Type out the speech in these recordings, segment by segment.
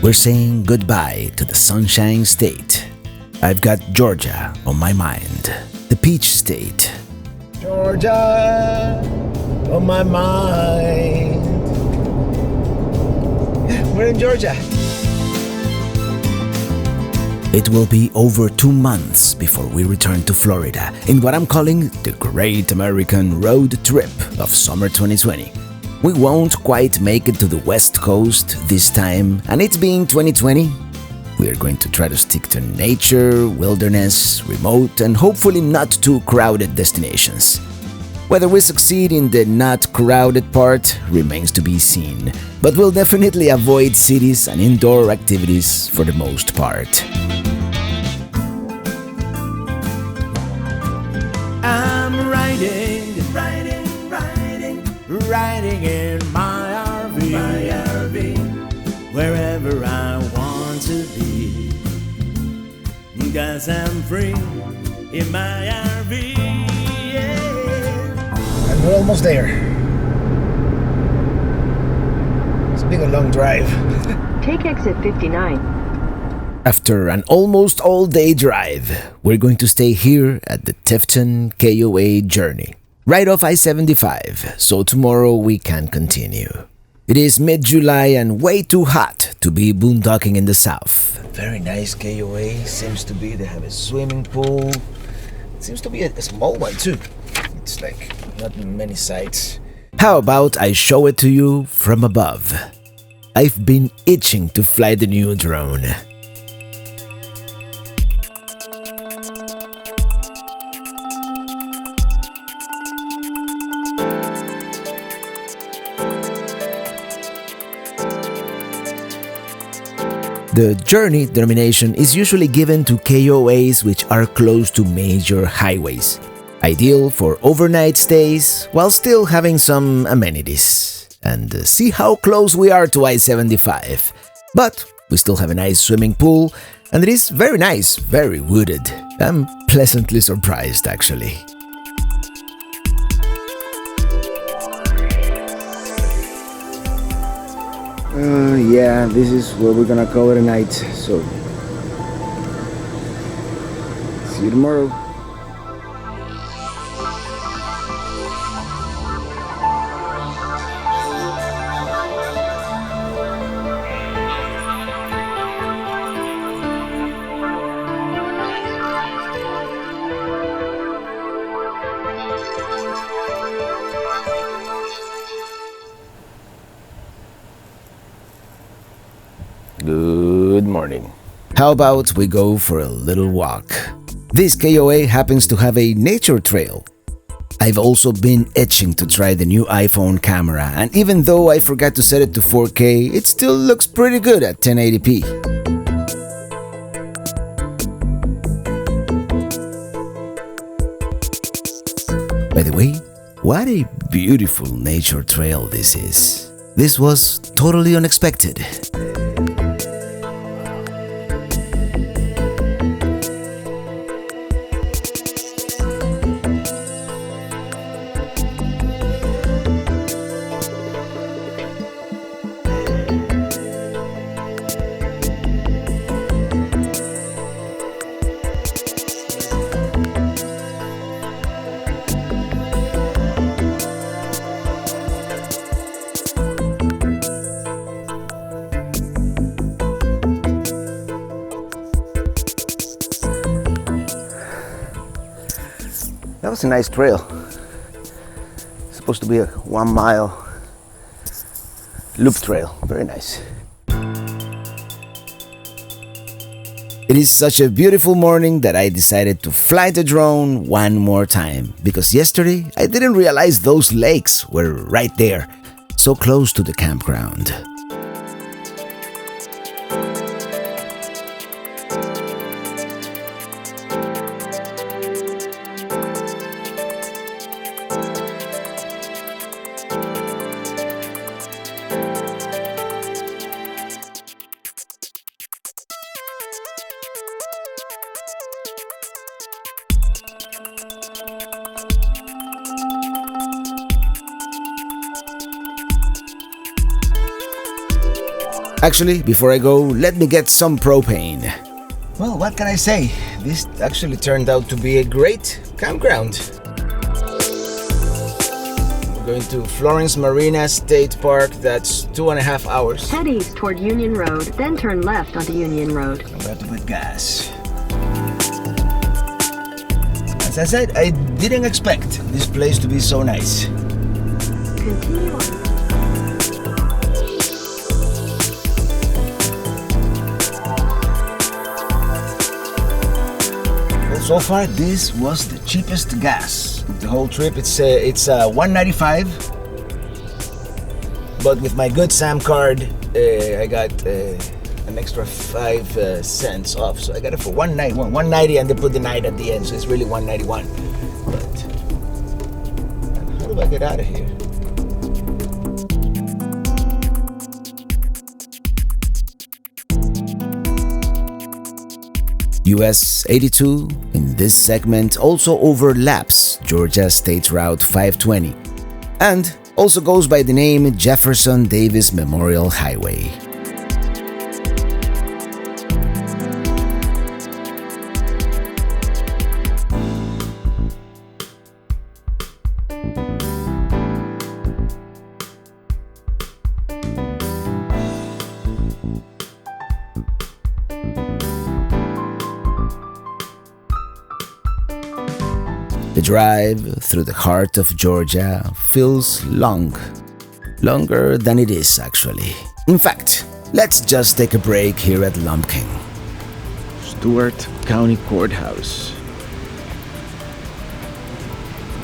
we're saying goodbye to the Sunshine State. I've got Georgia on my mind, the Peach State. Georgia on my mind. We're in Georgia. It will be over 2 months before we return to Florida in what I'm calling the Great American Road Trip of summer 2020. We won't quite make it to the West Coast this time, and it's being 2020. We are going to try to stick to nature, wilderness, remote, and hopefully not too crowded destinations. Whether we succeed in the not crowded part remains to be seen, but we'll definitely avoid cities and indoor activities for the most part. I'm riding in my RV, wherever I want to be, 'cause I'm free in my RV, yeah. And we're almost there. It's been a long drive. Take exit 59. After an almost all-day drive, we're going to stay here at the Tifton KOA journey, right off I-75, so tomorrow we can continue. It is mid-July and way too hot to be boondocking in the south. Very nice KOA. Seems to be they have a swimming pool. It seems to be a small one too. It's like not many sites. How about I show it to you from above? I've been itching to fly the new drone. The journey denomination is usually given to KOAs which are close to major highways, ideal for overnight stays while still having some amenities. And see how close we are to I-75. But we still have a nice swimming pool, and it is very nice, very wooded. I'm pleasantly surprised, actually. Yeah, this is where we're gonna call it a night, so see you tomorrow. Good morning. How about we go for a little walk? This KOA happens to have a nature trail. I've also been itching to try the new iPhone camera, and even though I forgot to set it to 4K, it still looks pretty good at 1080p. By the way, what a beautiful nature trail this is. This was totally unexpected. That was a nice trail. It's supposed to be a 1 mile loop trail. Very nice. It is such a beautiful morning that I decided to fly the drone one more time, because yesterday I didn't realize those lakes were right there, so close to the campground. Actually, before I go, let me get some propane. Well, what can I say? This actually turned out to be a great campground. We're going to Florence Marina State Park. That's 2.5 hours. Head east toward Union Road, then turn left onto Union Road. I'm about to put gas. As I said, I didn't expect this place to be so nice. Continue on. So far, this was the cheapest gas. The whole trip, it's $1.95. But with my Good Sam card, I got an extra 5 cents off. So I got it for $1.90, and they put the night at the end, so it's really $1.91. But how do I get out of here? US 82 in this segment also overlaps Georgia State Route 520 and also goes by the name Jefferson Davis Memorial Highway. The drive through the heart of Georgia feels longer than it is actually. In fact, let's just take a break here at Lumpkin. Stewart County Courthouse.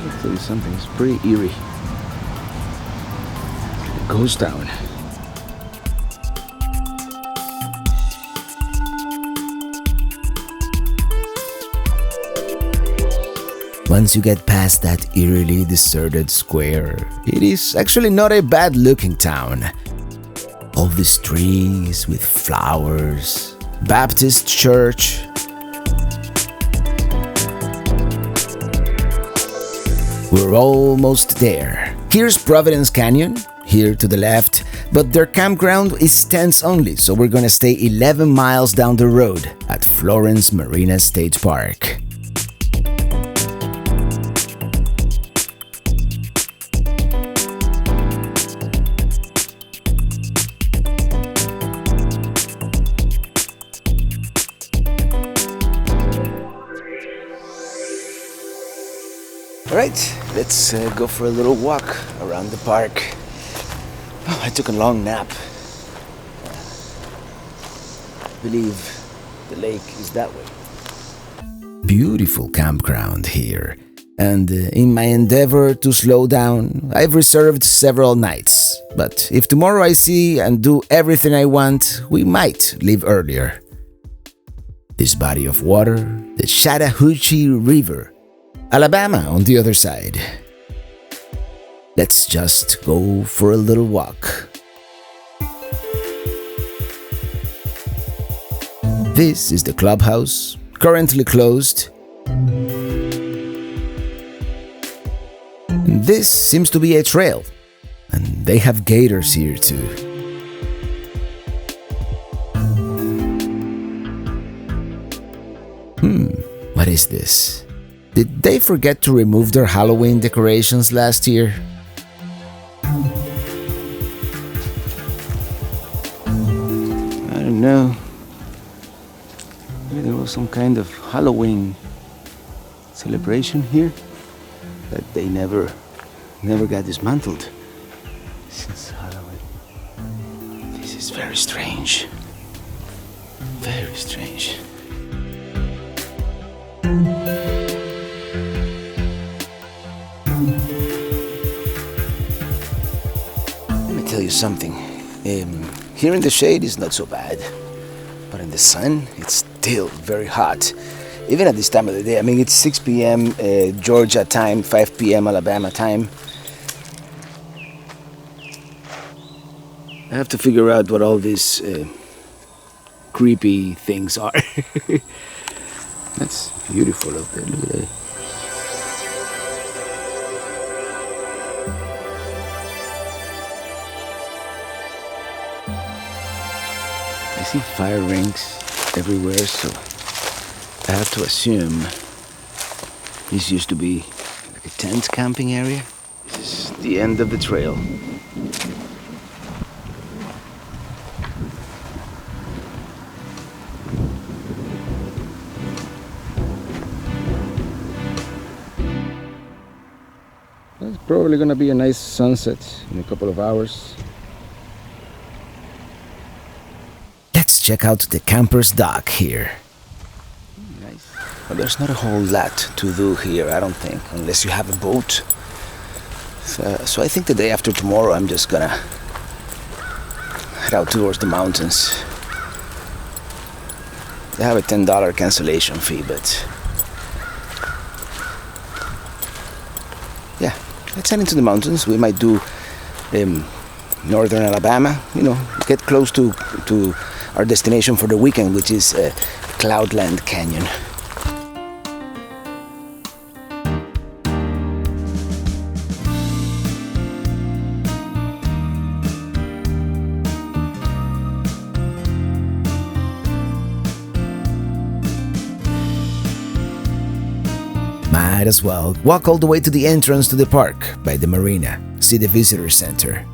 I'll tell you something, it's pretty eerie. It goes down. Once you get past that eerily deserted square, it is actually not a bad-looking town. All these trees with flowers, Baptist church. We're almost there. Here's Providence Canyon, here to the left, but their campground is tents only, so we're gonna stay 11 miles down the road at Florence Marina State Park. Alright, let's go for a little walk around the park. Oh, I took a long nap. I believe the lake is that way. Beautiful campground here. And in my endeavor to slow down, I've reserved several nights. But if tomorrow I see and do everything I want, we might leave earlier. This body of water, the Chattahoochee River, Alabama on the other side. Let's just go for a little walk. This is the clubhouse, currently closed. And this seems to be a trail, and they have gators here too. What is this? Did they forget to remove their Halloween decorations last year? I don't know. Maybe there was some kind of Halloween celebration here that they never got dismantled since Halloween. This is very strange. Very strange. Tell you something. Here in the shade is not so bad, but in the sun it's still very hot, even at this time of the day. I mean, it's 6 p.m. Georgia time, 5 p.m. Alabama time. I have to figure out what all these creepy things are. That's beautiful out there. Look at that. see fire rings everywhere, so I have to assume this used to be like a tent camping area. This is the end of the trail. It's probably gonna be a nice sunset in a couple of hours. Let's check out the camper's dock here. Nice. Well, there's not a whole lot to do here, I don't think, unless you have a boat. So I think the day after tomorrow I'm just gonna head out towards the mountains. They have a $10 cancellation fee, but yeah, let's head into the mountains. We might do northern Alabama, get close to our destination for the weekend, which is Cloudland Canyon. Might as well walk all the way to the entrance to the park by the Marina, see the visitor center.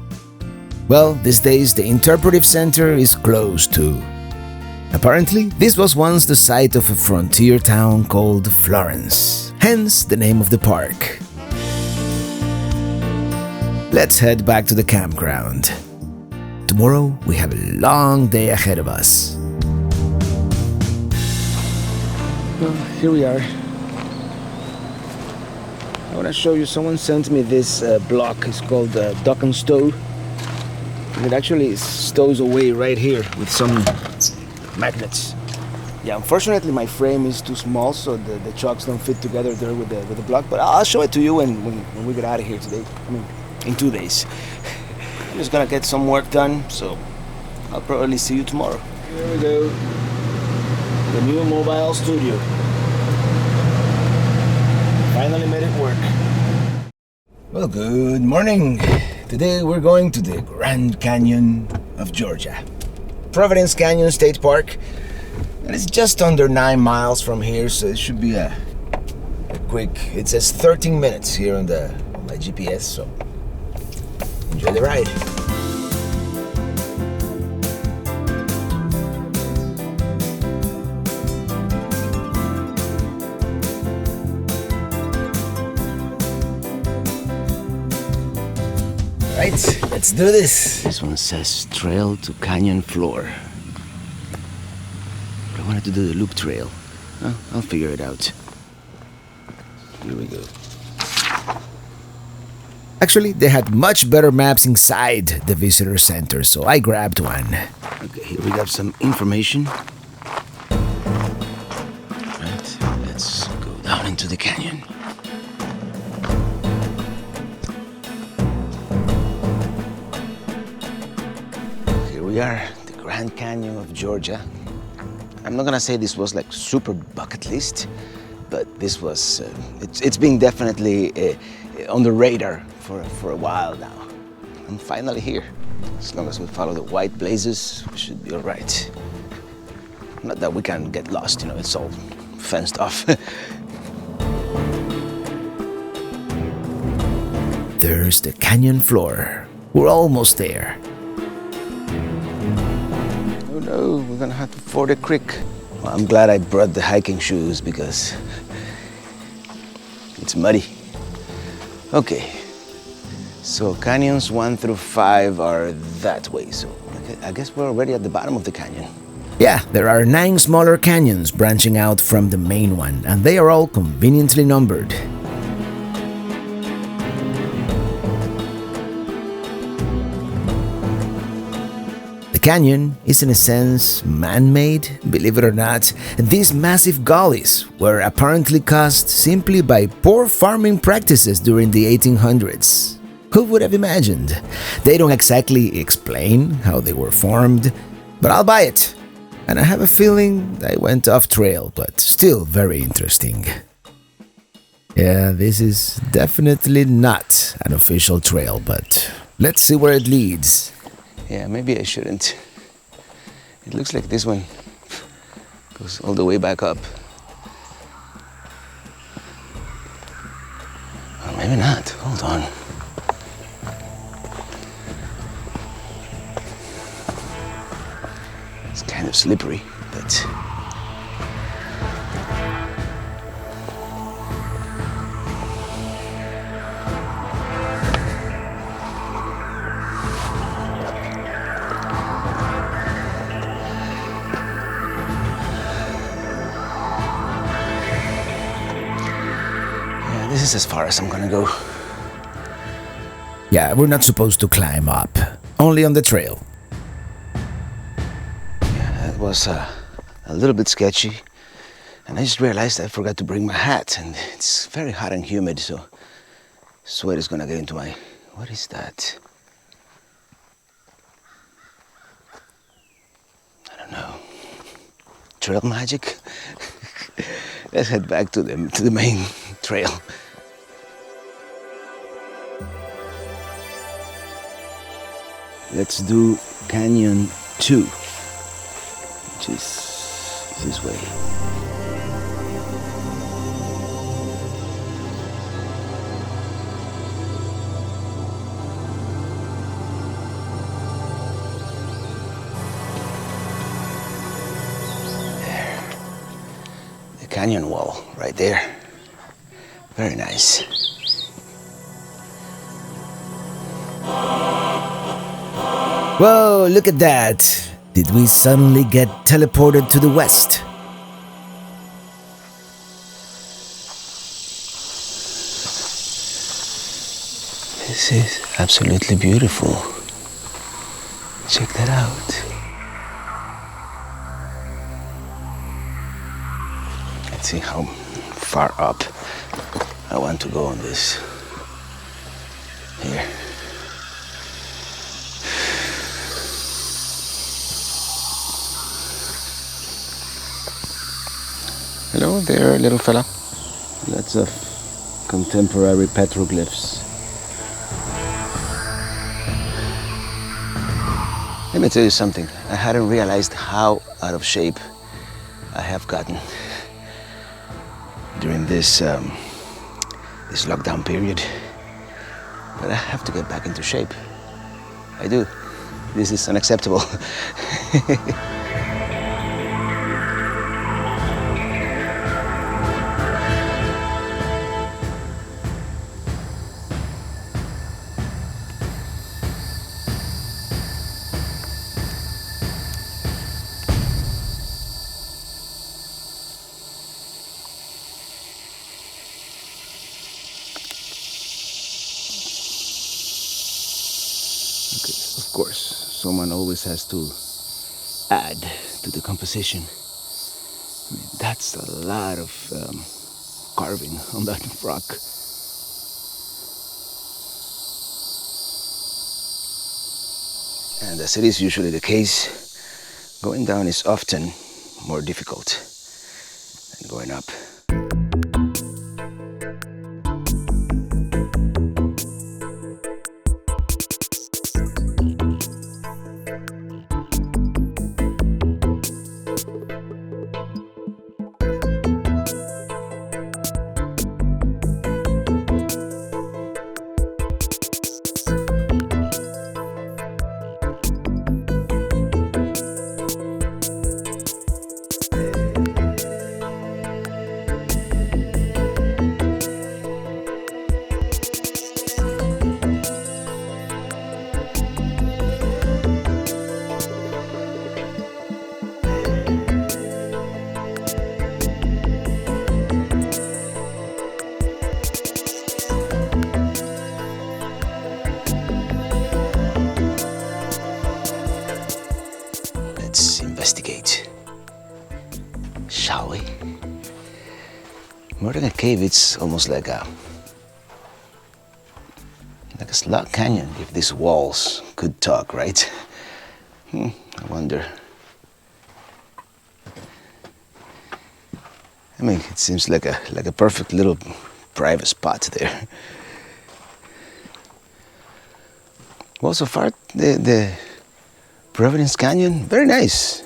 Well, these days the interpretive center is closed too. Apparently, this was once the site of a frontier town called Florence, hence the name of the park. Let's head back to the campground. Tomorrow we have a long day ahead of us. Well, here we are. I want to show you, someone sent me this block. It's called Dock and Stow. And it actually stows away right here with some magnets. Yeah, unfortunately my frame is too small, so the chocks don't fit together there with the block. But I'll show it to you when we get out of here today. I mean, in 2 days. I'm just gonna get some work done, so I'll probably see you tomorrow. Here we go. The new mobile studio. Finally made it work. Well, good morning. Today we're going to the Grand Canyon of Georgia. Providence Canyon State Park. And it's just under 9 miles from here, so it should be a quick... It says 13 minutes here on my GPS, so enjoy the ride. Right, let's do this. This one says trail to canyon floor. I wanted to do the loop trail. Well, I'll figure it out. Here we go. Actually, they had much better maps inside the visitor center, so I grabbed one. Okay, here we got some information. Right, let's go down into the canyon. Here we are, the Grand Canyon of Georgia. I'm not gonna say this was like super bucket list, but this was, it's been definitely on the radar for a while now. I'm finally here. As long as we follow the white blazes, we should be all right. Not that we can get lost, it's all fenced off. There's the canyon floor. We're almost there. Oh no, we're gonna have to ford a creek. Well, I'm glad I brought the hiking shoes because it's muddy. Okay, so canyons 1 through 5 are that way, so I guess we're already at the bottom of the canyon. Yeah, there are 9 smaller canyons branching out from the main one, and they are all conveniently numbered. The canyon is in a sense man-made, believe it or not. These massive gullies were apparently caused simply by poor farming practices during the 1800s. Who would have imagined? They don't exactly explain how they were formed, but I'll buy it. And I have a feeling I went off trail, but still very interesting. Yeah, this is definitely not an official trail, but let's see where it leads. Yeah, maybe I shouldn't. It looks like this one goes all the way back up. Or maybe not. Hold on. It's kind of slippery, but this is as far as I'm gonna go. Yeah, we're not supposed to climb up, only on the trail. Yeah, that was a little bit sketchy. And I just realized I forgot to bring my hat, and it's very hot and humid, so sweat is gonna get into my... What is that? I don't know. Trail magic? Let's head back to the main trail. Let's do Canyon 2, which is this way. There. The canyon wall right there. Very nice. Whoa, look at that! Did we suddenly get teleported to the west? This is absolutely beautiful. Check that out. Let's see how far up I want to go on this. Here. Hello there, little fella. Lots of contemporary petroglyphs. Let me tell you something. I hadn't realized how out of shape I have gotten during this this lockdown period. But I have to get back into shape. I do. This is unacceptable. Of course, someone always has to add to the composition. I mean, that's a lot of carving on that rock. And as it is usually the case, going down is often more difficult than going up. Investigate, shall we? More than a cave, it's almost like a slot canyon, if these walls could talk, right? I wonder. I mean, it seems like a perfect little private spot there. Well, so far the Providence Canyon, very nice.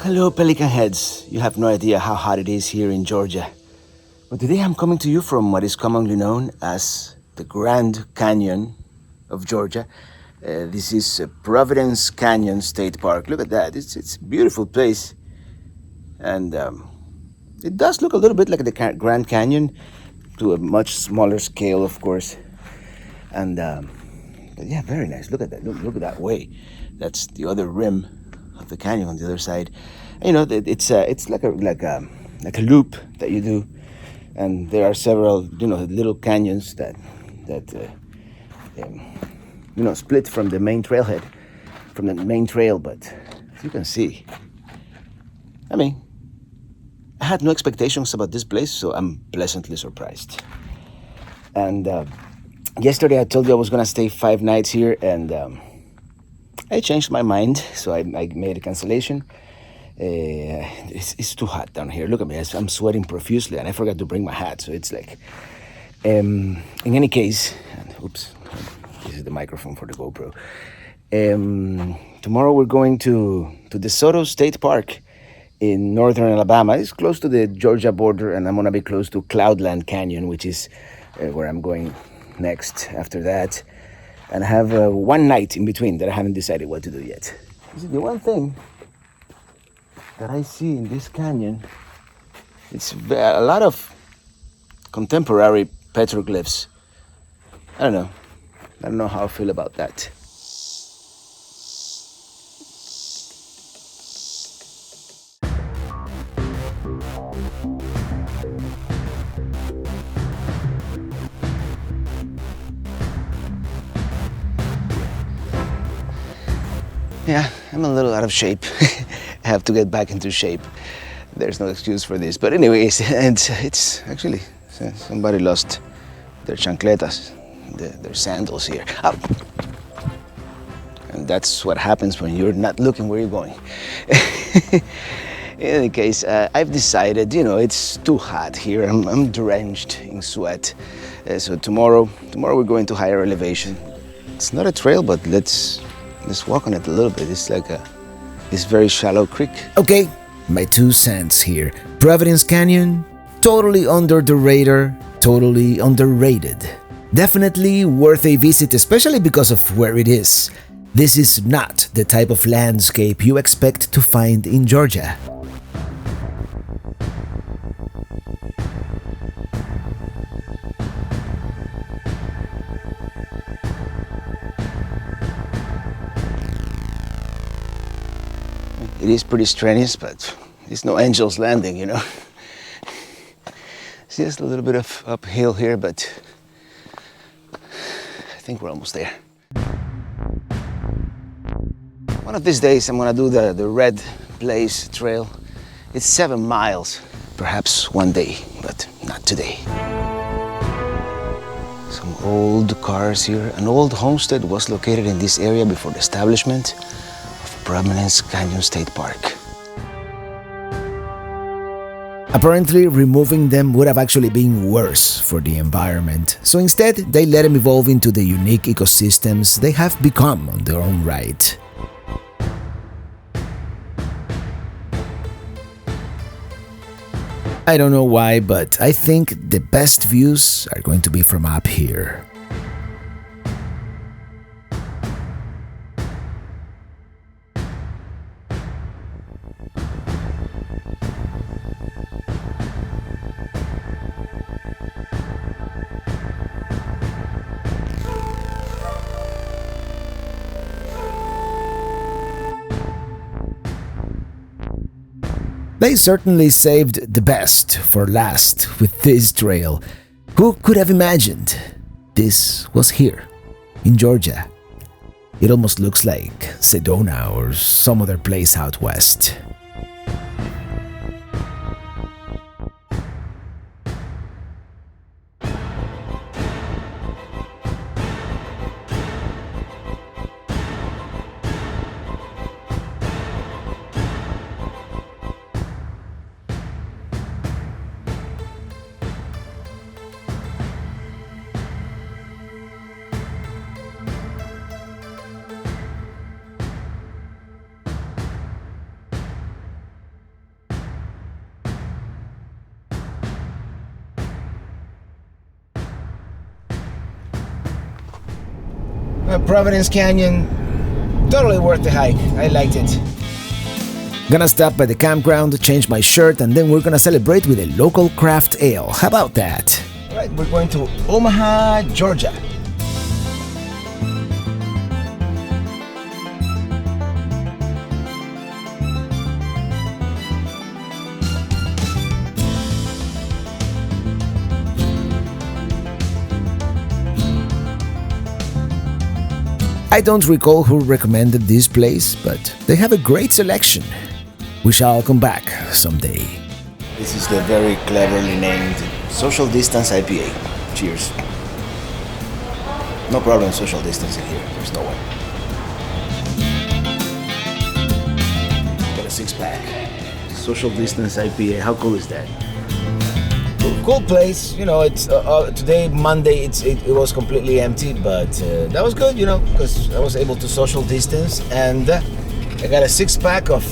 Hello, Pelican Heads. You have no idea how hot it is here in Georgia. But today I'm coming to you from what is commonly known as the Grand Canyon of Georgia. This is Providence Canyon State Park. Look at that. It's a beautiful place. And it does look a little bit like the Grand Canyon, to a much smaller scale, of course. And but yeah, very nice. Look at that. Look at that way. That's the other rim of the canyon on the other side. And, you know, it's like a loop that you do, and there are several, you know, little canyons that you know, split from the main trailhead, from the main trail. But as you can see, I mean, I had no expectations about this place, so I'm pleasantly surprised. And yesterday I told you I was gonna stay 5 nights here, and I changed my mind, so I made a cancellation. It's too hot down here. Look at me, I'm sweating profusely, and I forgot to bring my hat, so it's like... in any case, oops, this is the microphone for the GoPro. Tomorrow we're going to DeSoto State Park in northern Alabama. It's close to the Georgia border, and I'm gonna be close to Cloudland Canyon, which is where I'm going next after that. And I have 1 night in between that I haven't decided what to do yet. You see, the one thing that I see in this canyon, it's a lot of contemporary petroglyphs. I don't know how I feel about that. Yeah, I'm a little out of shape. I have to get back into shape. There's no excuse for this. But anyways, and it's actually, somebody lost their chancletas, their sandals here. Oh. And that's what happens when you're not looking where you're going. In any case, I've decided, you know, it's too hot here. I'm drenched in sweat. So tomorrow we're going to higher elevation. It's not a trail, but let's walk on it a little bit. It's like this very shallow creek. Okay, my 2 cents here. Providence Canyon, totally under the radar, totally underrated. Definitely worth a visit, especially because of where it is. This is not the type of landscape you expect to find in Georgia. It is pretty strenuous, but it's no angel's landing, you know. It's just a little bit of uphill here, but I think we're almost there. One of these days, I'm gonna do the Red Blaze Trail. It's 7 miles, perhaps one day, but not today. Some old cars here. An old homestead was located in this area before the establishment of Providence Canyon State Park. Apparently, removing them would have actually been worse for the environment, so instead they let them evolve into the unique ecosystems they have become on their own right. I don't know why, but I think the best views are going to be from up here. They certainly saved the best for last with this trail. Who could have imagined this was here, in Georgia? It almost looks like Sedona or some other place out west. Providence Canyon, totally worth the hike. I liked it. Gonna stop by the campground, change my shirt, and then we're gonna celebrate with a local craft ale. How about that? All right, we're going to Omaha, Georgia. I don't recall who recommended this place, but they have a great selection. We shall come back someday. This is the very cleverly named Social Distance IPA. Cheers. No problem social distancing here. There's no one. Got a 6-pack. Social Distance IPA. How cool is that? Cool place. You know, it's today Monday. It was completely empty, but that was good. You know, because I was able to social distance, and I got a 6-pack of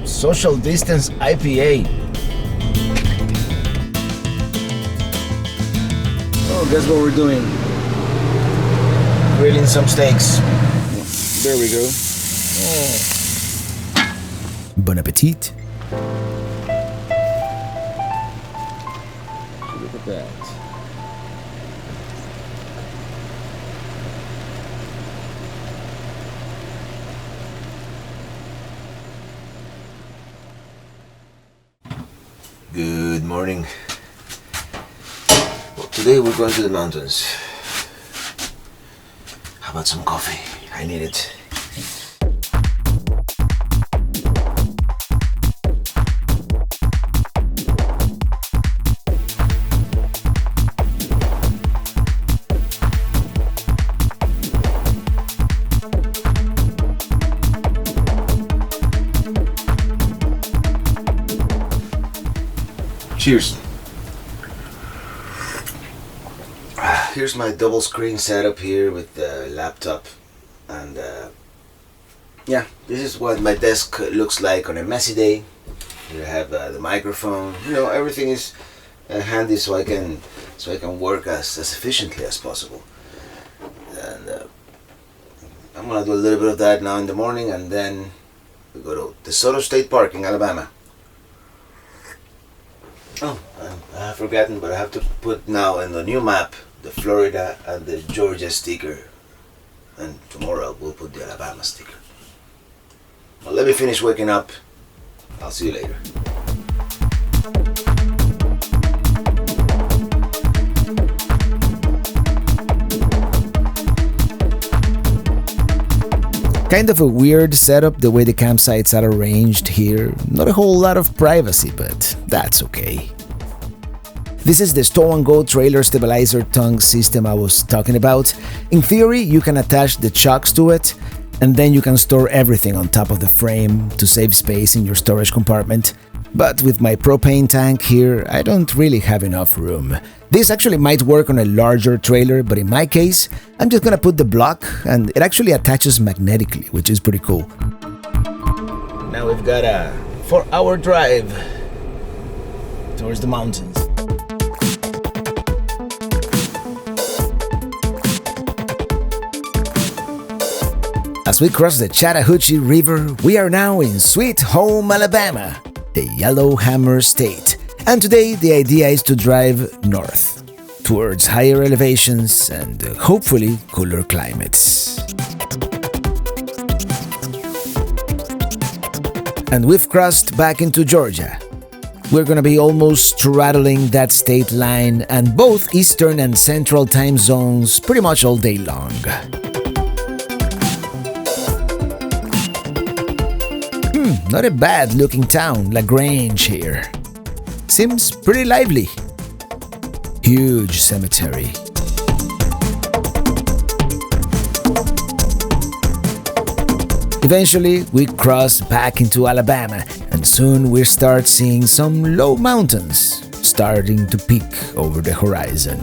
Social Distance IPA. Oh, guess what we're doing? Grilling some steaks. There we go. Oh. Bon appetit. Look at that. Good morning. Well, today we're going to the mountains. How about some coffee? I need it. Cheers. Here's my double screen setup here with the laptop, and yeah, this is what my desk looks like on a messy day. Here I have the microphone. You know, everything is handy so I can work as efficiently as possible. And I'm gonna do a little bit of that now in the morning, and then we go to DeSoto State Park in Alabama. Oh, I have forgotten, but I have to put now in the new map the Florida and the Georgia sticker, and tomorrow we'll put the Alabama sticker. Well, let me finish waking up. I'll see you later. Kind of a weird setup the way the campsites are arranged here. Not a whole lot of privacy, but that's okay. This is the Stow-and-Go trailer stabilizer tongue system I was talking about. In theory, you can attach the chocks to it, and then you can store everything on top of the frame to save space in your storage compartment. But with my propane tank here, I don't really have enough room. This actually might work on a larger trailer, but in my case, I'm just gonna put the block, and it actually attaches magnetically, which is pretty cool. Now we've got a 4-hour drive towards the mountains. As we cross the Chattahoochee River, we are now in Sweet Home, Alabama, the Yellowhammer State. And today the idea is to drive north, towards higher elevations and hopefully cooler climates. And we've crossed back into Georgia. we're gonna be almost straddling that state line and both Eastern and Central time zones pretty much all day long. Not a bad looking town, LaGrange here. Seems pretty lively. Huge cemetery. Eventually, we cross back into Alabama, and soon we start seeing some low mountains starting to peak over the horizon.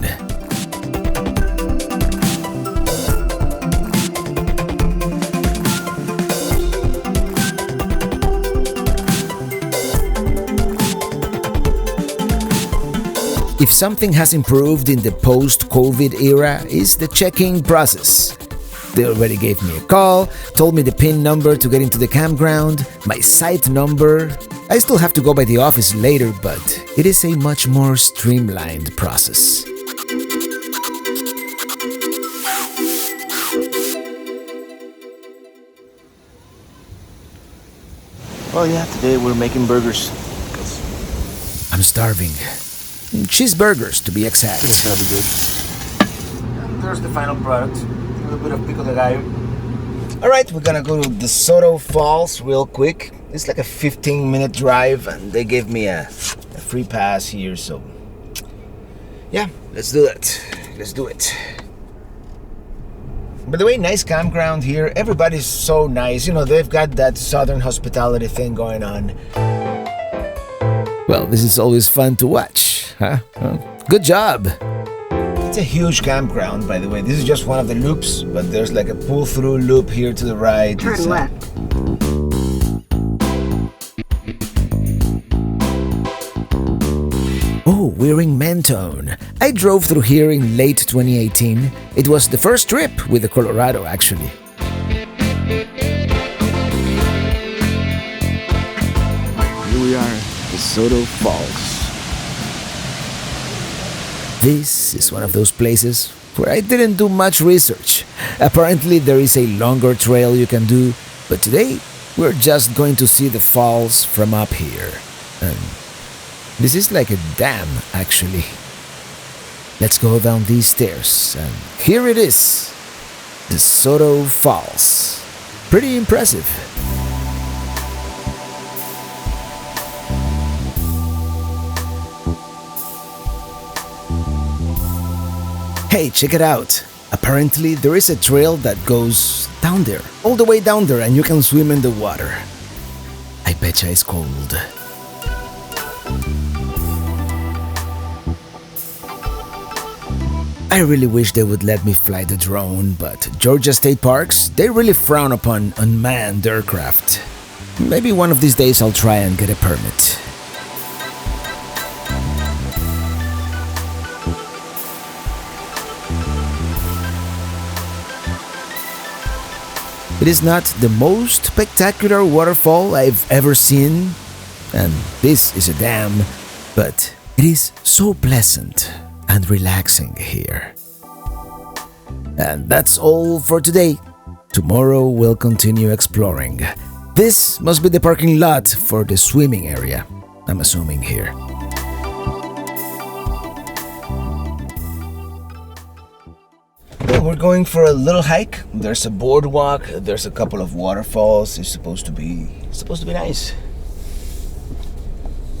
If something has improved in the post-COVID era, is the check-in process. They already gave me a call, told me the PIN number to get into the campground, my site number. I still have to go by the office later, but it is a much more streamlined process. Well, yeah, today we're making burgers. I'm starving. Cheeseburgers, to be exact. It's gonna be good. And there's the final product. A little bit of pico de gallo. Alright, we're gonna go to DeSoto Falls real quick. It's like a 15-minute drive, and they gave me a free pass here, so yeah, let's do it. Let's do it. By the way, nice campground here. Everybody's so nice. You know, they've got that southern hospitality thing going on. Well, this is always fun to watch, huh? Good job! It's a huge campground, by the way. This is just one of the loops, but there's like a pull-through loop here to the right. Turn left. Oh, we're in Mentone. I drove through here in late 2018. It was the first trip with the Colorado, actually. Here we are, DeSoto Falls. This is one of those places where I didn't do much research. Apparently there is a longer trail you can do, but today we're just going to see the falls from up here. And this is like a dam, actually. Let's go down these stairs, and here it is, DeSoto Falls. Pretty impressive. Hey, check it out. Apparently there is a trail that goes down there, all the way down there, and you can swim in the water. I betcha it's cold. I really wish they would let me fly the drone, but Georgia State Parks, they really frown upon unmanned aircraft. Maybe one of these days I'll try and get a permit. It is not the most spectacular waterfall I've ever seen, and this is a dam, but it is so pleasant and relaxing here. And that's all for today. Tomorrow we'll continue exploring. This must be the parking lot for the swimming area, I'm assuming here. Well, we're going for a little hike. There's a boardwalk. There's a couple of waterfalls. It's supposed to be nice.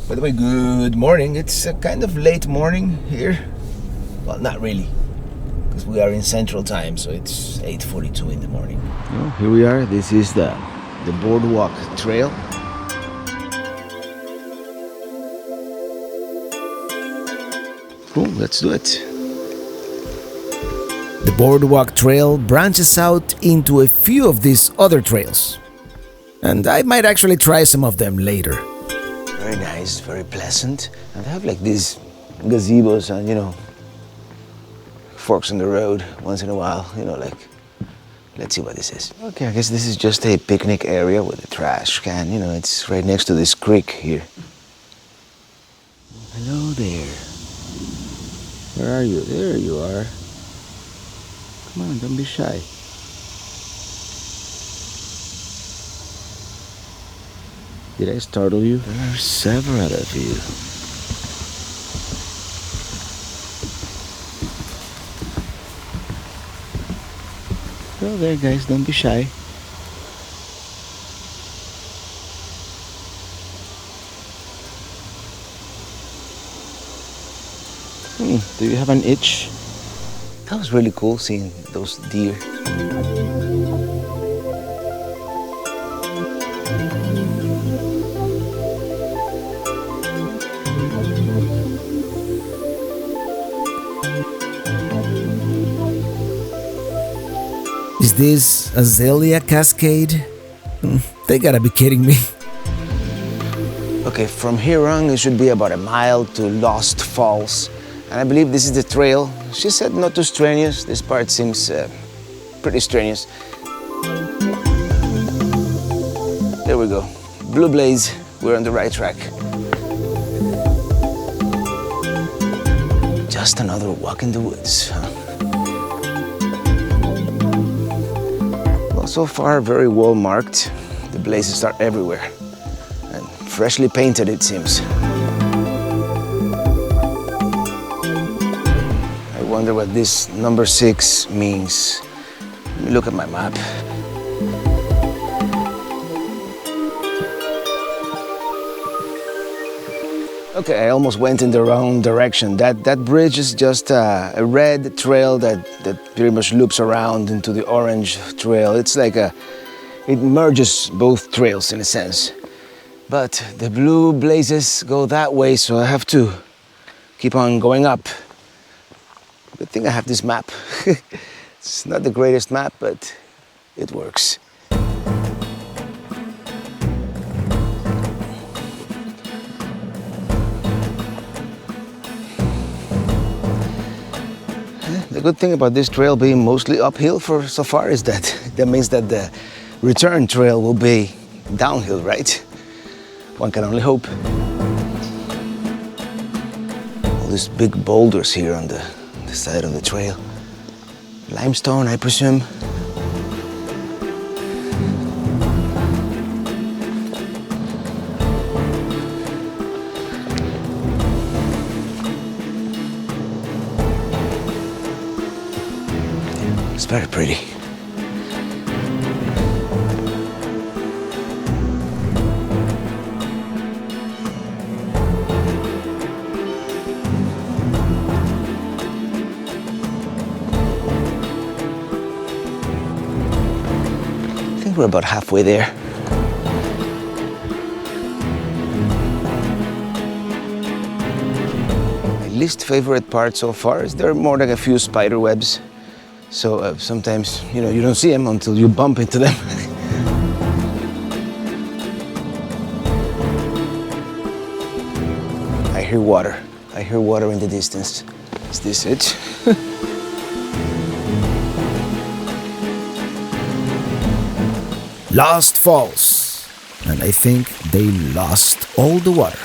By the way, good morning. It's a kind of late morning here. Well, not really, because we are in Central Time, so it's 8:42 in the morning. Well, here we are. This is the boardwalk trail. Cool. Let's do it. The boardwalk trail branches out into a few of these other trails, and I might actually try some of them later. Very nice, very pleasant, and they have like these gazebos and, you know, forks in the road once in a while, you know, like, let's see what this is. Okay, I guess this is just a picnic area with a trash can, you know, it's right next to this creek here. Hello there. Where are you? There you are. Come on, don't be shy. Did I startle you? There are several of you. Go there, guys. Don't be shy. Do you have an itch? That was really cool seeing those deer. Is this Azalea Cascade? They gotta be kidding me. Okay, from here on, it should be about a mile to Lost Falls. And I believe this is the trail. She said not too strenuous. This part seems pretty strenuous. There we go. Blue Blaze, we're on the right track. Just another walk in the woods, huh? Well, so far, very well marked. The blazes are everywhere. And freshly painted, it seems. I wonder what this number 6 means. Let me look at my map. Okay, I almost went in the wrong direction. That bridge is just a red trail that pretty much loops around into the orange trail. It's like it merges both trails in a sense. But the blue blazes go that way, so I have to keep on going up. Good thing I have this map. It's not the greatest map, but it works. The good thing about this trail being mostly uphill for so far is that means that the return trail will be downhill, right? One can only hope. All these big boulders here on the side of the trail. Limestone, I presume. It's very pretty. I think we're about halfway there. My least favorite part so far is there are more like a few spider webs. So sometimes, you don't see them until you bump into them. I hear water. I hear water in the distance. Is this it? Lost Falls. And I think they lost all the water.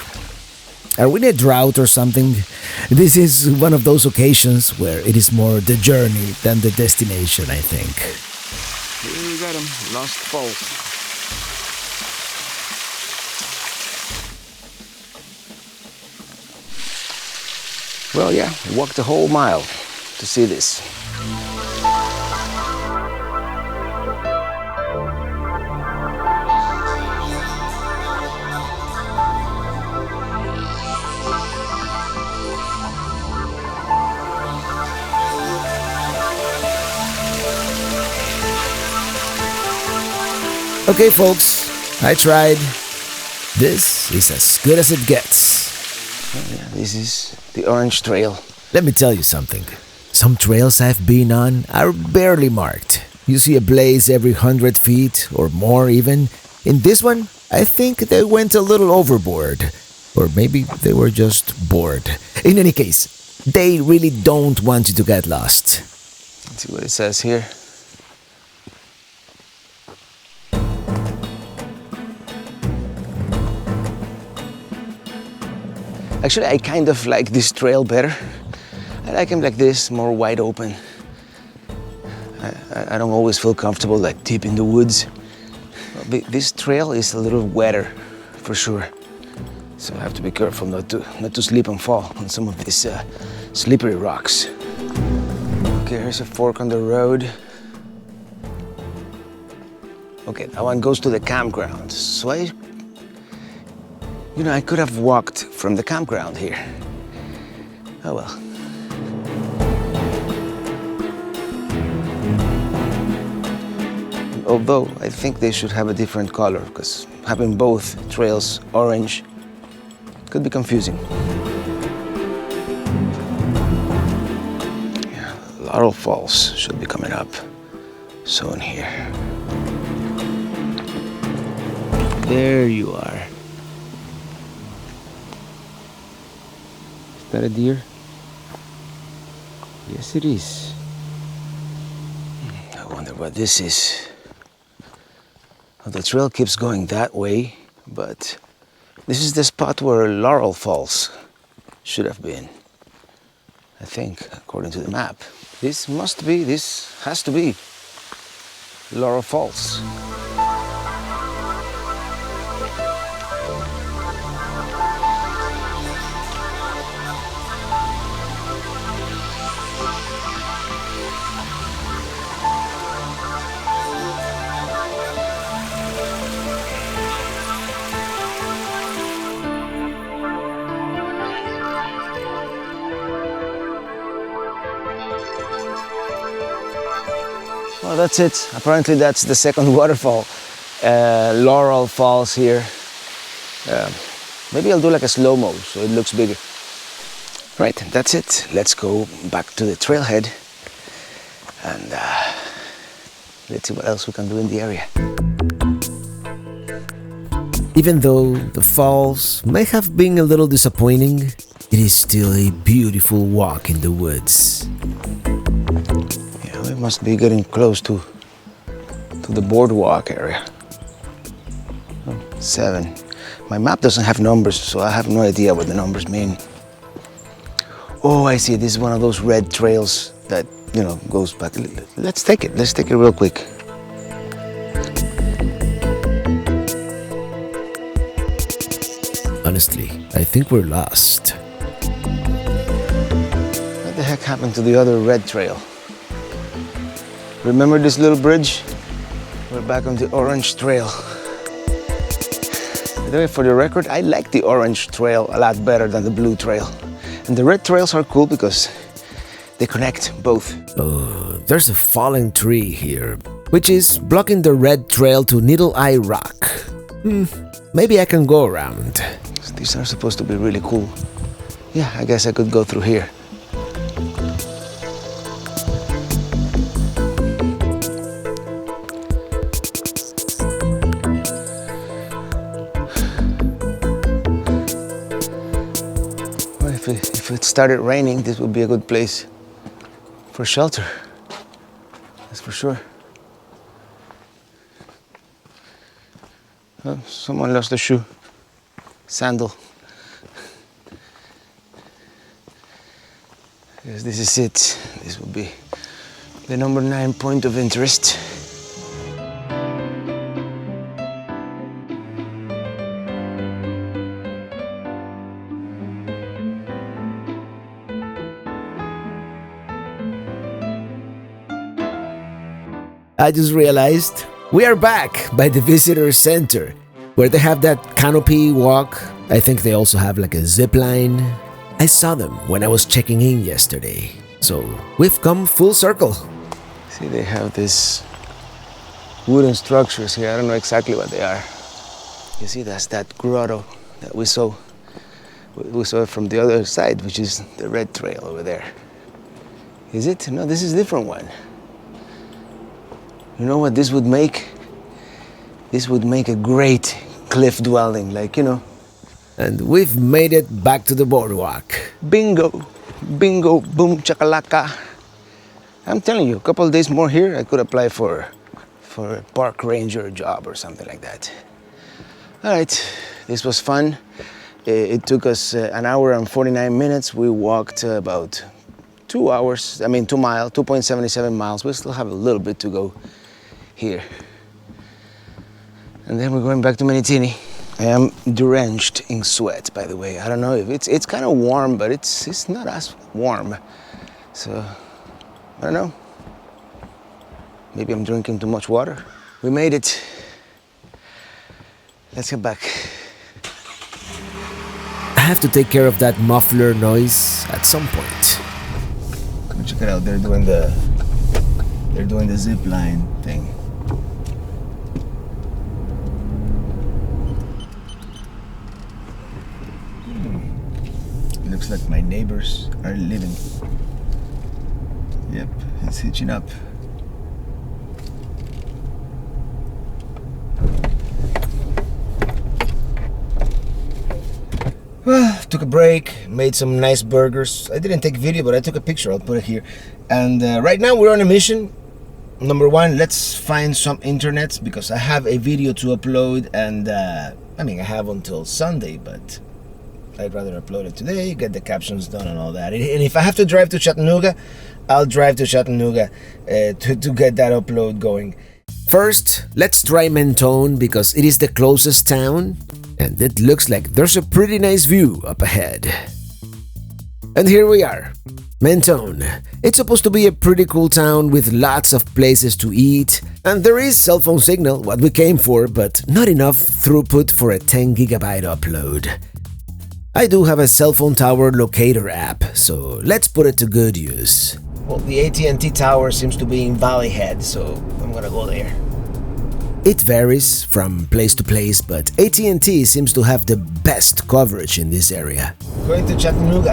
Are we in a drought or something? This is one of those occasions where it is more the journey than the destination, I think. Here we got them, Lost Falls. Well, yeah, walked a whole mile to see this. Okay, folks, I tried. This is as good as it gets. Oh, yeah, this is the Orange Trail. Let me tell you something. Some trails I've been on are barely marked. You see a blaze every 100 feet or more even. In this one, I think they went a little overboard. Or maybe they were just bored. In any case, they really don't want you to get lost. Let's see what it says here. Actually, I kind of like this trail better. I like him like this, more wide open. I don't always feel comfortable like deep in the woods. This trail is a little wetter for sure. So I have to be careful not to slip and fall on some of these slippery rocks. Okay, here's a fork on the road. Okay, that one goes to the campground. So I could have walked from the campground here. Oh well. Although I think they should have a different color, because having both trails orange could be confusing. Yeah, Laurel Falls should be coming up soon here. There you are. Is that a deer? Yes, it is. I wonder what this is. Well, the trail keeps going that way, but this is the spot where Laurel Falls should have been. I think, according to the map. This has to be Laurel Falls. Well, that's it. Apparently that's the second waterfall. Laurel Falls here. Maybe I'll do like a slow-mo so it looks bigger. Right, that's it. Let's go back to the trailhead and let's see what else we can do in the area. Even though the falls may have been a little disappointing, it is still a beautiful walk in the woods. We must be getting close to the Boardwalk area. 7. My map doesn't have numbers, so I have no idea what the numbers mean. Oh, I see. This is one of those red trails that, goes back. Let's take it. Let's take it real quick. Honestly, I think we're lost. What the heck happened to the other red trail? Remember this little bridge? We're back on the orange trail. By the way, for the record, I like the orange trail a lot better than the blue trail. And the red trails are cool because they connect both. Oh, there's a fallen tree here, which is blocking the red trail to Needle Eye Rock. Maybe I can go around. These are supposed to be really cool. Yeah, I guess I could go through here. If it started raining, this would be a good place for shelter. That's for sure. Oh, someone lost a shoe. Sandal. Yes, this is it. This will be the number 9 point of interest. I just realized we are back by the visitor center, where they have that canopy walk. I think they also have like a zip line. I saw them when I was checking in yesterday. So we've come full circle. See, they have these wooden structures here. I don't know exactly what they are. You see, that's that grotto that we saw. We saw it from the other side, which is the red trail over there. Is it? No, this is a different one. You know what this would make? This would make a great cliff dwelling, And we've made it back to the boardwalk. Bingo! Bingo! Boom! Chakalaka! I'm telling you, a couple of days more here, I could apply for a park ranger job or something like that. All right, this was fun. It took us an hour and 49 minutes. We walked about 2 hours, 2 miles, 2.77 miles. We still have a little bit to go here. And then we're going back to Minitini. I am drenched in sweat, by the way. I don't know if it's kind of warm, but it's not as warm. So, I don't know. Maybe I'm drinking too much water. We made it. Let's get back. I have to take care of that muffler noise at some point. Come check it out. They're doing the zip line thing. Looks like my neighbors are living. Yep, it's hitching up. Took a break, made some nice burgers. I didn't take video, but I took a picture. I'll put it here. And right now we're on a mission. Number one, let's find some internet because I have a video to upload, and I have until Sunday, but I'd rather upload it today, get the captions done and all that. And if I have to drive to Chattanooga, I'll drive to Chattanooga to get that upload going. First, let's try Mentone because it is the closest town, and it looks like there's a pretty nice view up ahead. And here we are, Mentone. It's supposed to be a pretty cool town with lots of places to eat, and there is cell phone signal, what we came for, but not enough throughput for a 10 gigabyte upload. I do have a cell phone tower locator app, so let's put it to good use. Well, the AT&T tower seems to be in Valley Head, so I'm gonna go there. It varies from place to place, but AT&T seems to have the best coverage in this area. Going to Chattanooga.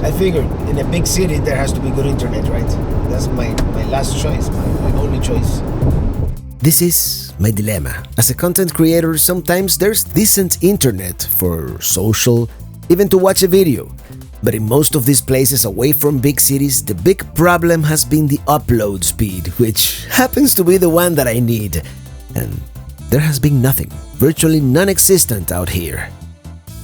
I figured in a big city there has to be good internet, right? That's my last choice, my only choice. This is my dilemma. As a content creator, sometimes there's decent internet for social, even to watch a video. But in most of these places away from big cities, the big problem has been the upload speed, which happens to be the one that I need. And there has been nothing, virtually non-existent out here.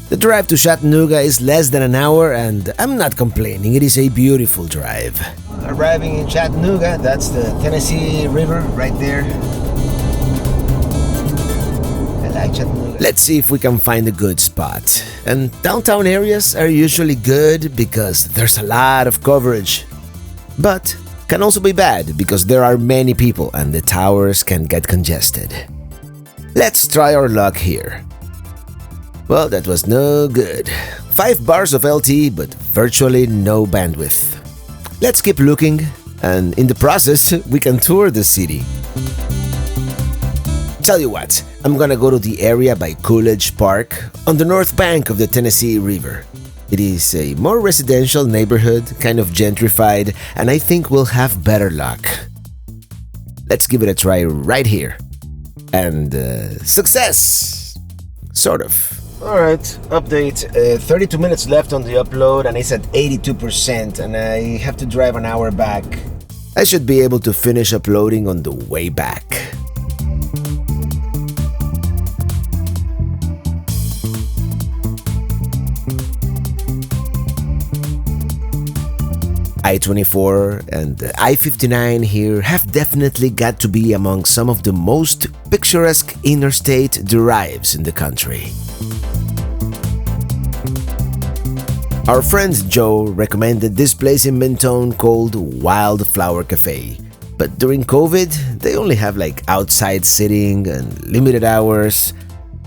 The drive to Chattanooga is less than an hour, and I'm not complaining, it is a beautiful drive. Arriving in Chattanooga, that's the Tennessee River right there. I like Chattanooga. Let's see if we can find a good spot. And downtown areas are usually good because there's a lot of coverage. But can also be bad because there are many people and the towers can get congested. Let's try our luck here. Well, that was no good. 5 bars of LTE but virtually no bandwidth. Let's keep looking, and in the process, we can tour the city. Tell you what, I'm gonna go to the area by Coolidge Park on the north bank of the Tennessee River. It is a more residential neighborhood, kind of gentrified, and I think we'll have better luck. Let's give it a try right here. And success! Sort of. Alright, update. 32 minutes left on the upload and it's at 82%, and I have to drive an hour back. I should be able to finish uploading on the way back. I-24 and I-59 here have definitely got to be among some of the most picturesque interstate drives in the country. Our friend Joe recommended this place in Mentone called Wildflower Cafe, but during COVID, they only have like outside sitting and limited hours,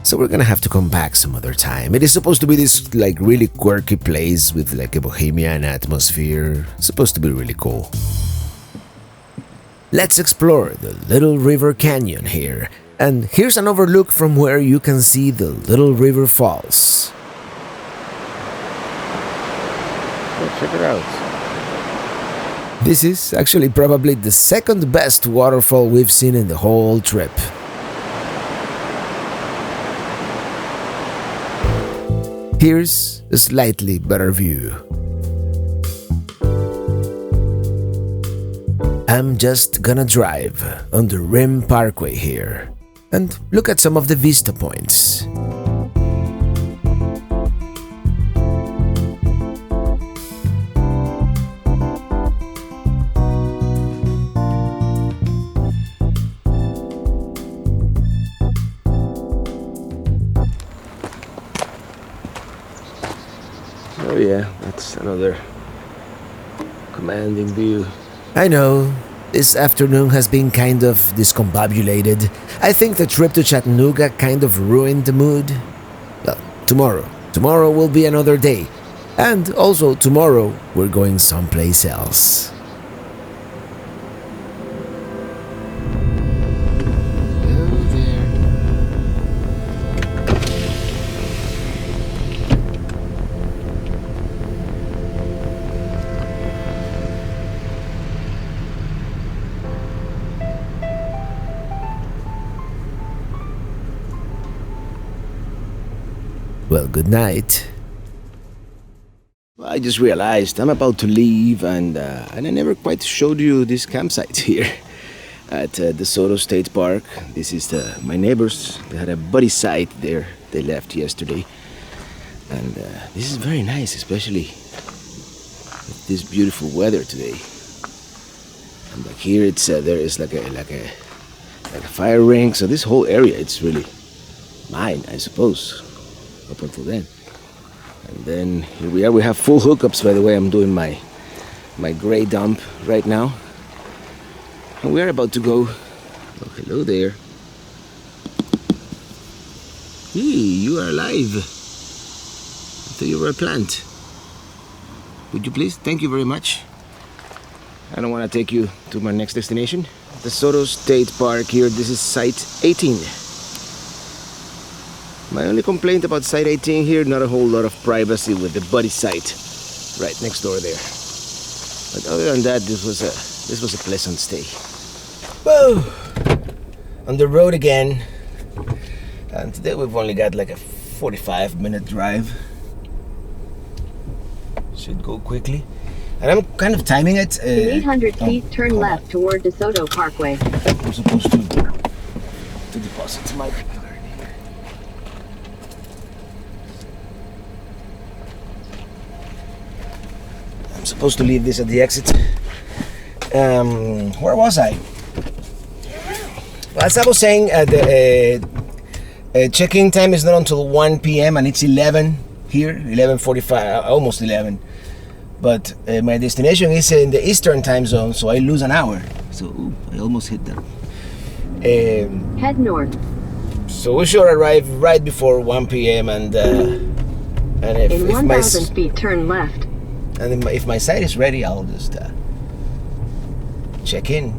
so we're gonna have to come back some other time. It is supposed to be this like really quirky place with like a bohemian atmosphere, supposed to be really cool. Let's explore the Little River Canyon here, and here's an overlook from where you can see the Little River Falls. Check it out. This is actually probably the second best waterfall we've seen in the whole trip. Here's a slightly better view. I'm just gonna drive on the Rim Parkway here and look at some of the vista points. Oh yeah, that's another commanding view. I know, this afternoon has been kind of discombobulated. I think the trip to Chattanooga kind of ruined the mood. Well, tomorrow will be another day. And also tomorrow, we're going someplace else. Well, good night. Well, I just realized I'm about to leave, and I never quite showed you this campsite here at DeSoto State Park. This is my neighbors. They had a buddy site there. They left yesterday, and this is very nice, especially with this beautiful weather today. And back here, it's there is like a fire ring. So this whole area, it's really mine, I suppose, up until then. And then here we are. We have full hookups, by the way. I'm doing my gray dump right now. And we are about to go. Oh, hello there. Hey, you are alive. I thought you were a plant. Would you please? Thank you very much. I don't want to take you to my next destination. DeSoto State Park here. This is Site 18. My only complaint about Site 18 here, not a whole lot of privacy with the buddy site right next door there. But other than that, this was a pleasant stay. Whoa! On the road again. And today we've only got like a 45-minute drive. Should go quickly. And I'm kind of timing it. In 800 feet, turn left toward DeSoto Parkway. I'm supposed to deposit my... Supposed to leave this at the exit. Where was I? Well, as I was saying, the check-in time is not until 1 p.m. and it's 11 here, 11:45, almost 11. But my destination is in the Eastern time zone, so I lose an hour. So I almost hit that. Head north. So we should arrive right before 1 p.m. and in 1,000 feet, turn left. And if my site is ready, I'll just check in.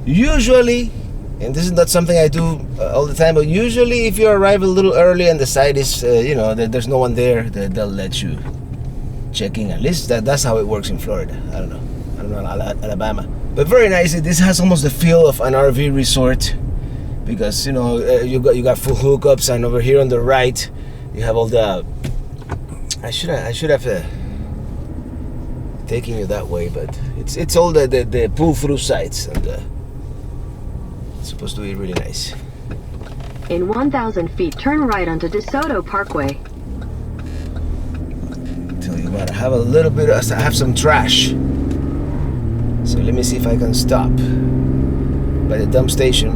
Usually, and this is not something I do all the time, but usually if you arrive a little early and the site is, there's no one there, they'll let you check in. At least that's how it works in Florida. I don't know, Alabama. But very nice. This has almost the feel of an RV resort because you got full hookups, and over here on the right, you have all the. I should have. Taking you that way, but it's all the pull-through sites, and it's supposed to be really nice. In 1,000 feet, turn right onto DeSoto Parkway. Tell you what, I have some trash. So let me see if I can stop by the dump station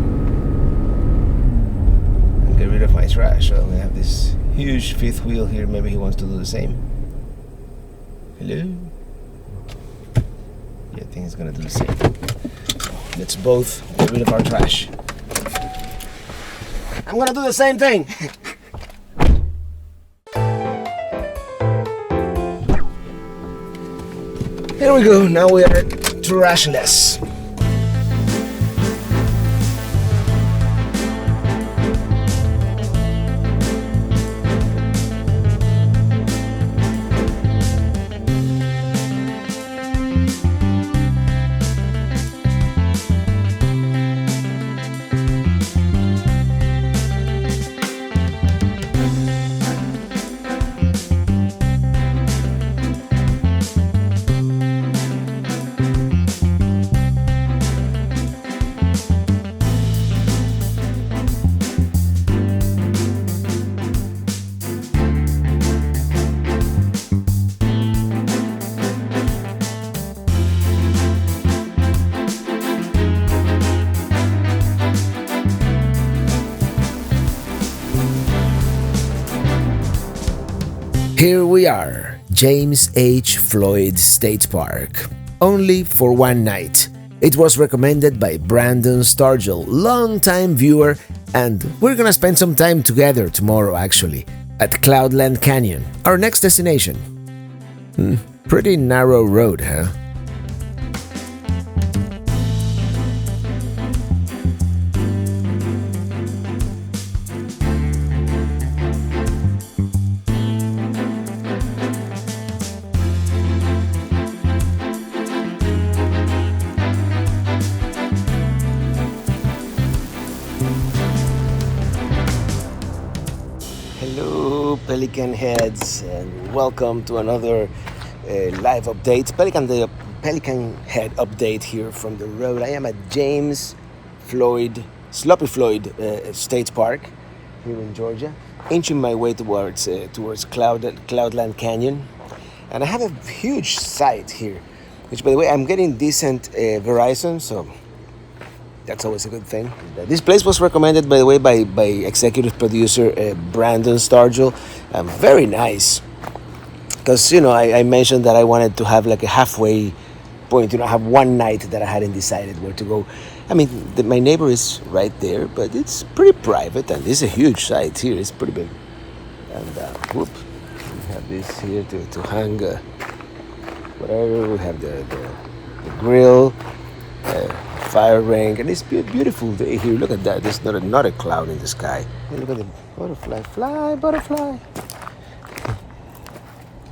and get rid of my trash. So we have this huge fifth wheel here. Maybe he wants to do the same. Hello? Yeah, I think he's gonna do the same. Let's both get rid of our trash. I'm gonna do the same thing. Here we go. Now we are trashless. Here we are, James H. Floyd State Park. Only for one night. It was recommended by Brandon Stargell, longtime viewer, and we're gonna spend some time together tomorrow actually, at Cloudland Canyon, our next destination. Pretty narrow road, huh? Hello, Pelican heads, and welcome to another live update. Pelican Head update here from the road. I am at James Sloppy Floyd State Park here in Georgia, inching my way towards Cloudland Canyon, and I have a huge site here, which, by the way, I'm getting decent Verizon, so that's always a good thing. This place was recommended, by the way, by executive producer Brandon Stargell. Very nice. Because, I mentioned that I wanted to have like a halfway point. I have one night that I hadn't decided where to go. I mean, my neighbor is right there, but it's pretty private. And this is a huge site here. It's pretty big. And, we have this here to hang whatever. We have the grill. Fire ring, and it's a beautiful day here. Look at that. There's not a cloud in the sky. Hey, look at the butterfly.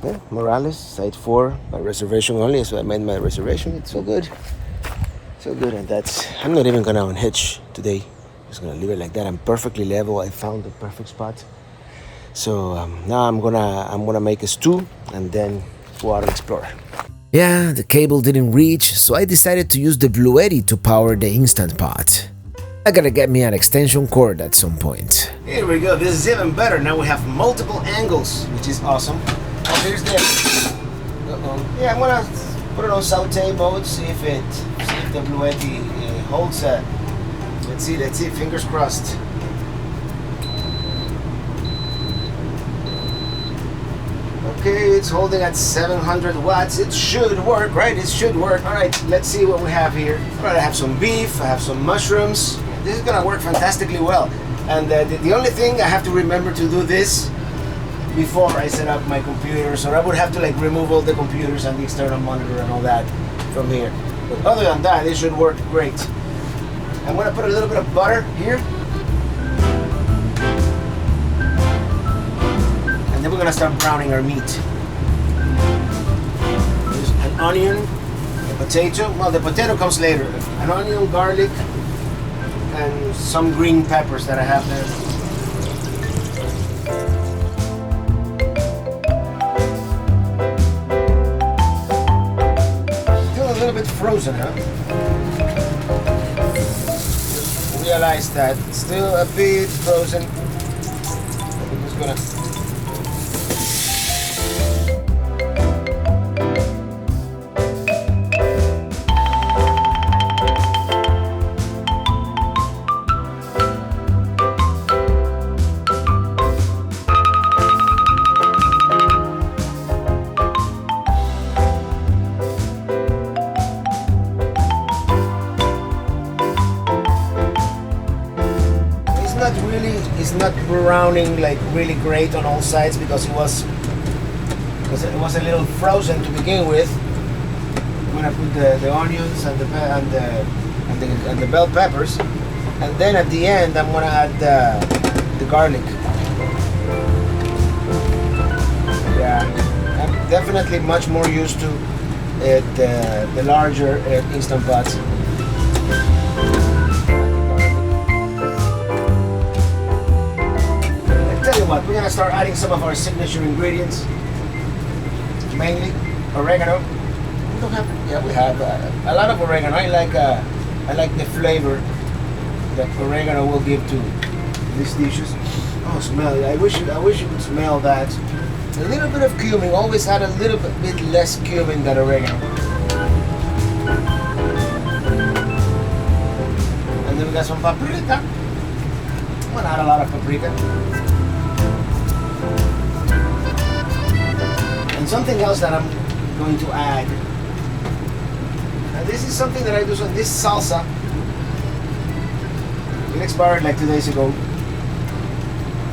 Yeah, Morales, site 4, my reservation only, so I made my reservation. It's so good. And I'm not even gonna unhitch today. Just gonna leave it like that. I'm perfectly level. I found the perfect spot. So now I'm gonna make a stew and then go out and explore. Yeah, the cable didn't reach, so I decided to use the Bluetti to power the Instant Pot. I gotta get me an extension cord at some point. Here we go, this is even better. Now we have multiple angles, which is awesome. Oh, here's the... Yeah, I'm gonna put it on saute mode, see if the Bluetti holds. Let's see, fingers crossed. Okay, it's holding at 700 watts. It should work, right? It should work. All right, let's see what we have here. All right, I have some beef, I have some mushrooms. This is gonna work fantastically well. And the only thing I have to remember to do this before I set up my computer, so I would have to remove all the computers and the external monitor and all that from here. But other than that, it should work great. I'm gonna put a little bit of butter here. And then we're gonna start browning our meat. There's an onion, a potato. Well, the potato comes later. An onion, garlic, and some green peppers that I have there. Still a little bit frozen, huh? Just realize that it's still a bit frozen. I'm just gonna... It's not browning really great on all sides because it was a little frozen to begin with. I'm gonna put the onions and the bell peppers, and then at the end I'm gonna add the garlic. Yeah, I'm definitely much more used to the larger Instant Pots. We're gonna start adding some of our signature ingredients, mainly oregano. We have a lot of oregano. I like the flavor that oregano will give to these dishes. Oh, smell it! I wish you could smell that. A little bit of cumin. Always add a little bit less cumin than oregano. And then we got some paprika. I'm gonna add a lot of paprika. And something else that I'm going to add. And this is something that I do. So this salsa, it expired like 2 days ago.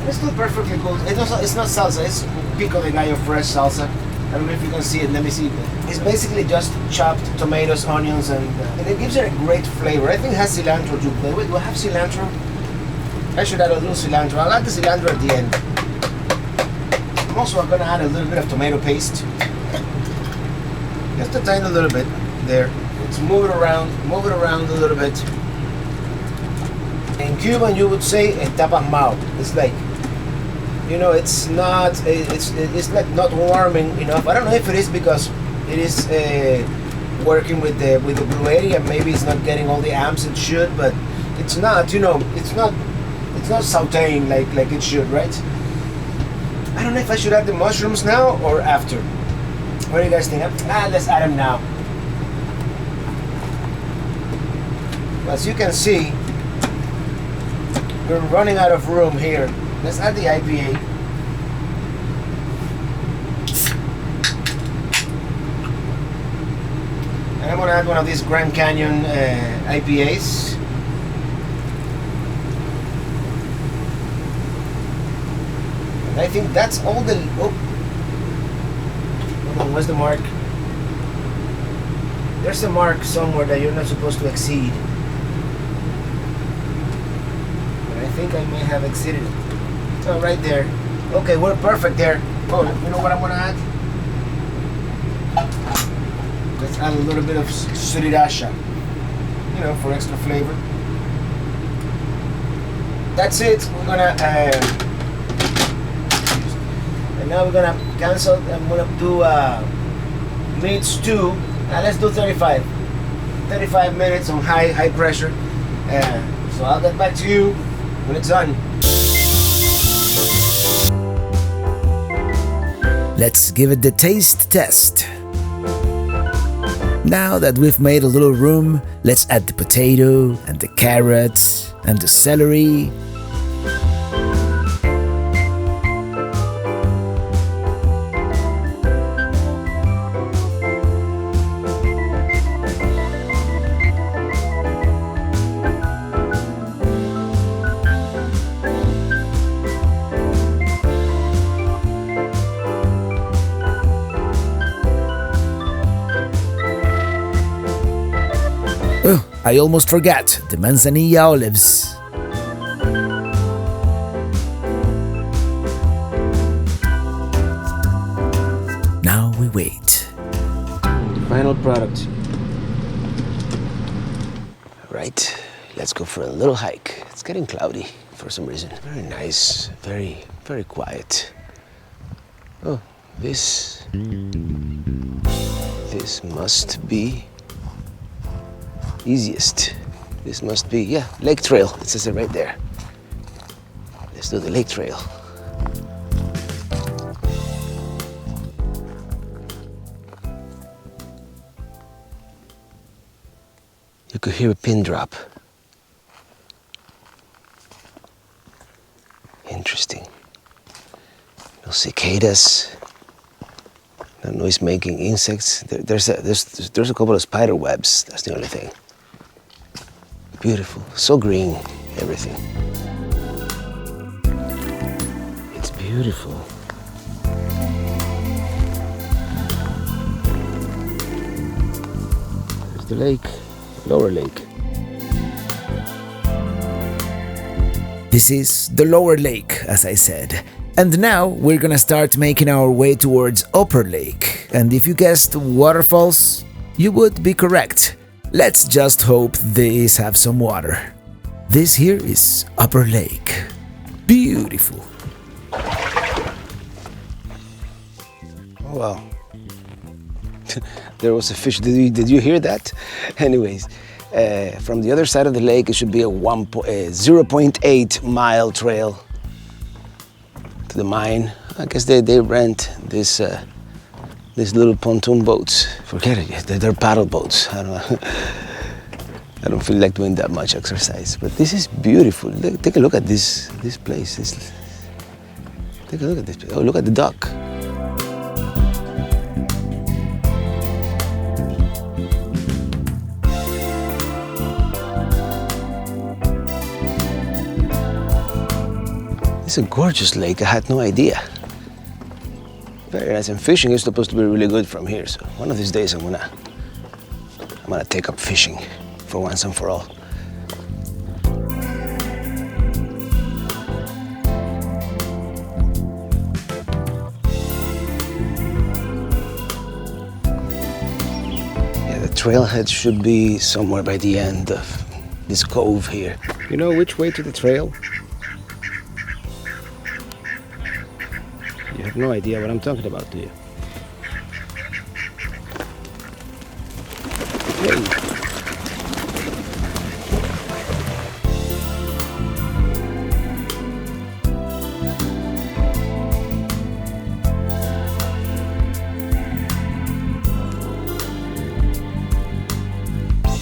It's still perfectly cool. It's not salsa. It's pico de gallo fresh salsa. I don't know if you can see it. Let me see. It's basically just chopped tomatoes, onions, and it gives it a great flavor. I think it has cilantro too. By the way, do I have cilantro? I should add a little cilantro. I'll add the cilantro at the end. I'm also going to add a little bit of tomato paste. Just a tiny little bit there. Let's move it around a little bit. In Cuban, you would say entapasmao. It's like, you know, it's like not warming enough. I don't know if it is because it is working with the brewery and maybe it's not getting all the amps it should, but it's not, you know, it's not sauteing like it should, right? I don't know if I should add the mushrooms now or after. What do you guys think? Let's add them now. As you can see, we're running out of room here. Let's add the IPA. And I'm going to add one of these Grand Canyon IPAs. And I think that's all the... Oh. Hold on, where's the mark? There's a mark somewhere that you're not supposed to exceed. But I think I may have exceeded it. Oh, right there. Okay, we're perfect there. Oh, you know what I'm going to add? Let's add a little bit of sriracha, you know, for extra flavor. That's it. We're gonna and now we're gonna cancel. I'm gonna do meat stew. Now let's do 35 minutes on high pressure. So I'll get back to you when it's done. Let's give it the taste test. Now that we've made a little room, let's add the potato and the carrots and the celery. Oh, I almost forgot the manzanilla olives. Now we wait. Final product. Right, let's go for a little hike. It's getting cloudy for some reason. Very nice, very quiet. Oh, this must be easiest. This must be, yeah, lake trail. It says it right there. Let's do the lake trail. You could hear a pin drop. Interesting. No cicadas. No noise-making insects. There's a couple of spider webs. That's the only thing. Beautiful, so green, everything. It's beautiful. There's the lake, lower lake. This is the lower lake, as I said. And now we're gonna start making our way towards Upper Lake. And if you guessed Waterfalls, you would be correct. Let's just hope these have some water. This here is Upper Lake. Beautiful. Oh, wow. There was a fish. Did you hear that? Anyways, from the other side of the lake, it should be a 0.8 mile trail to the mine. I guess they rent this these little pontoon boats. Forget it, they're paddle boats. I don't feel like doing that much exercise, but this is beautiful. Take a look at this place. Take a look at this place. Oh, look at the dock. It's a gorgeous lake. I had no idea. Very nice. And fishing is supposed to be really good from here. So one of these days I'm gonna take up fishing for once and for all. Yeah, the trailhead should be somewhere by the end of this cove here. You know which way to the trail? You have no idea what I'm talking about, do you? Hey.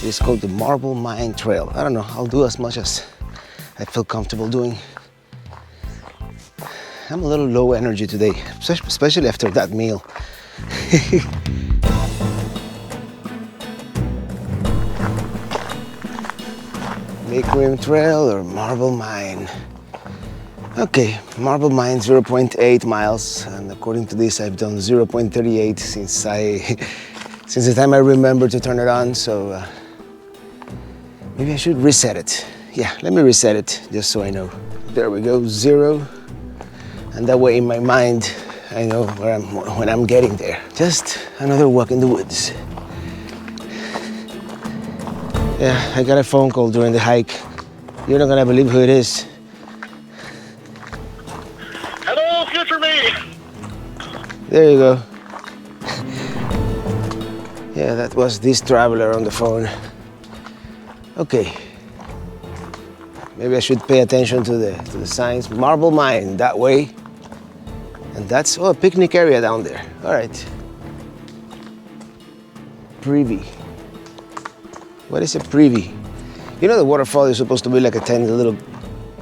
It's called the Marble Mine Trail. I don't know, I'll do as much as I feel comfortable doing. I'm a little low energy today, especially after that meal. Lake Rim Trail or Marble Mine? Okay, Marble Mine 0.8 miles, and according to this I've done 0.38 since the time I remember to turn it on, so maybe I should reset it. Yeah, let me reset it just so I know. There we go, 0. And that way in my mind, I know when I'm getting there. Just another walk in the woods. Yeah, I got a phone call during the hike. You're not gonna believe who it is. Hello, future me! There you go. Yeah, that was this traveler on the phone. Okay. Maybe I should pay attention to the signs. Marble Mine, that way. And that's, a picnic area down there. All right. Privy. What is a privy? You know the waterfall is supposed to be like a tiny little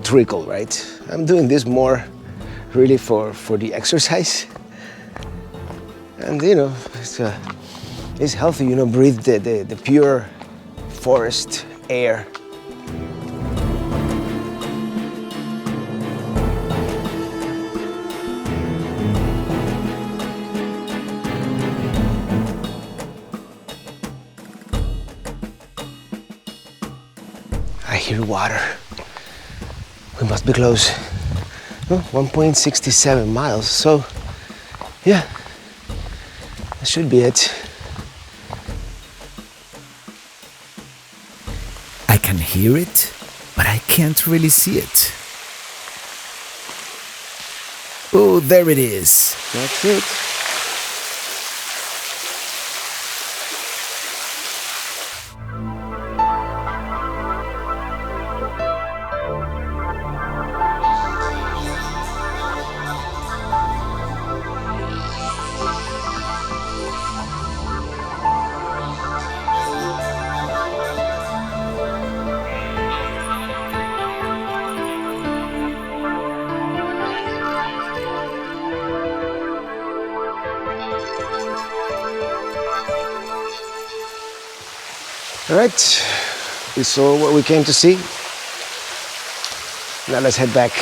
trickle, right? I'm doing this more really for the exercise. And you know, it's healthy, you know, breathe the pure forest air. I hear water. We must be close. Oh, 1.67 miles, so yeah, that should be it. I can hear it, but I can't really see it. Oh, there it is. That's it. All right, we saw what we came to see. Now let's head back.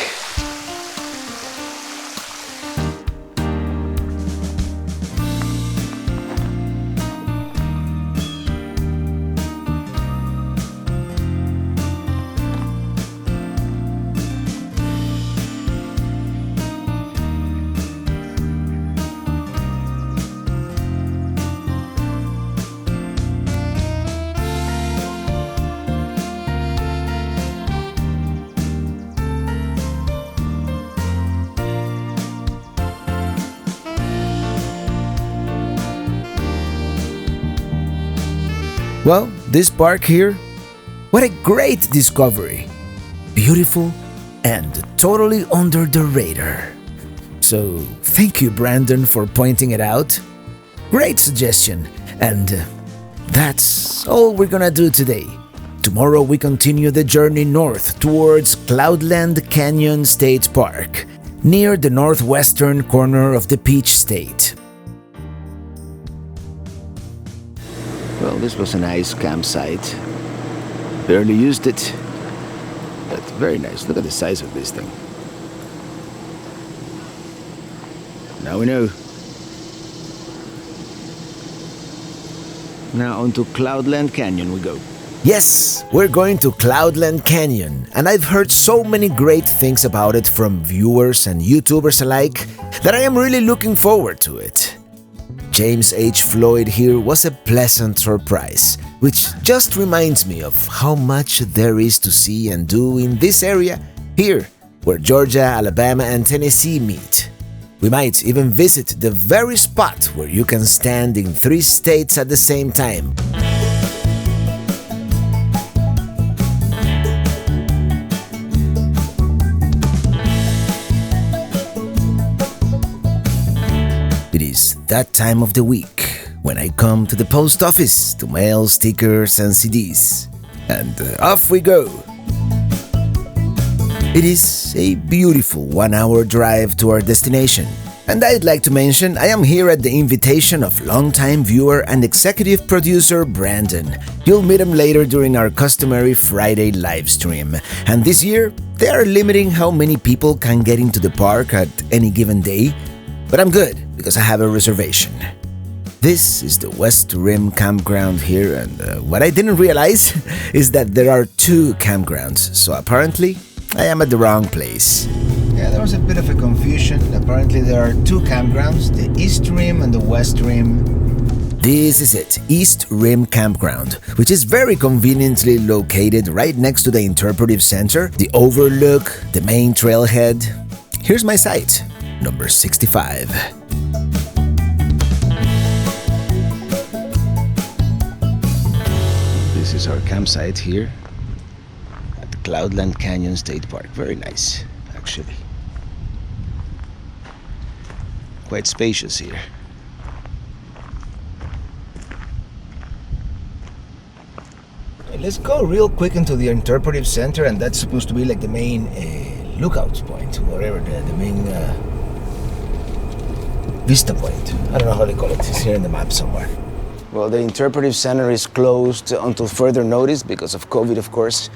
Well, this park here, what a great discovery. Beautiful and totally under the radar. So, thank you, Brandon, for pointing it out. Great suggestion. And that's all we're gonna do today. Tomorrow we continue the journey north towards Cloudland Canyon State Park, near the northwestern corner of the Peach State. Well, this was a nice campsite. Barely used it, but very nice. Look at the size of this thing. Now we know. Now onto Cloudland Canyon we go. Yes, we're going to Cloudland Canyon, and I've heard so many great things about it from viewers and YouTubers alike that I am really looking forward to it. James H. Floyd here was a pleasant surprise, which just reminds me of how much there is to see and do in this area here, where Georgia, Alabama, and Tennessee meet. We might even visit the very spot where you can stand in 3 states at the same time. It is that time of the week when I come to the post office to mail stickers and CDs. And off we go! It is a beautiful 1-hour drive to our destination. And I'd like to mention I am here at the invitation of longtime viewer and executive producer Brandon. You'll meet him later during our customary Friday live stream. And this year, they are limiting how many people can get into the park at any given day. But I'm good, because I have a reservation. This is the West Rim Campground here, and what I didn't realize is that there are 2 campgrounds, so apparently I am at the wrong place. Yeah, there was a bit of a confusion. Apparently there are 2 campgrounds, the East Rim and the West Rim. This is it, East Rim Campground, which is very conveniently located right next to the Interpretive Center, the Overlook, the main trailhead. Here's my site. Number 65. This is our campsite here at the Cloudland Canyon State Park. Very nice, actually. Quite spacious here. Let's go real quick into the Interpretive Center, and that's supposed to be like the main lookout point, whatever the main vista point. I don't know how they call it. It's here in the map somewhere. Well, the Interpretive Center is closed until further notice because of COVID, of course.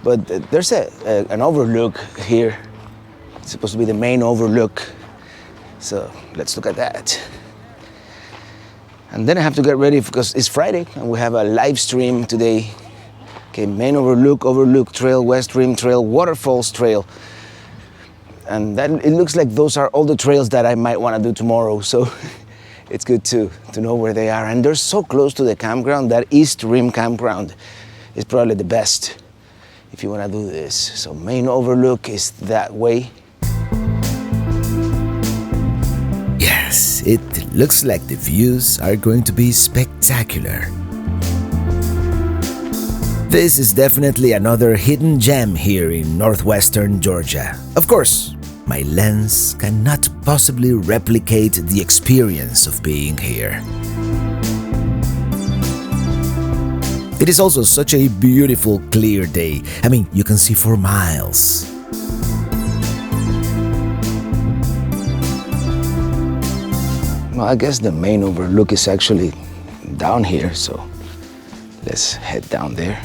But there's an overlook here. It's supposed to be the main overlook. So let's look at that. And then I have to get ready because it's Friday and we have a live stream today. Okay, main overlook, Overlook Trail, West Rim Trail, Waterfalls Trail. And then it looks like those are all the trails that I might want to do tomorrow. So it's good to know where they are. And they're so close to the campground. That East Rim campground is probably the best if you want to do this. So main overlook is that way. Yes, it looks like the views are going to be spectacular. This is definitely another hidden gem here in northwestern Georgia. Of course, my lens cannot possibly replicate the experience of being here. It is also such a beautiful, clear day. I mean, you can see for miles. Well, I guess the main overlook is actually down here, so let's head down there.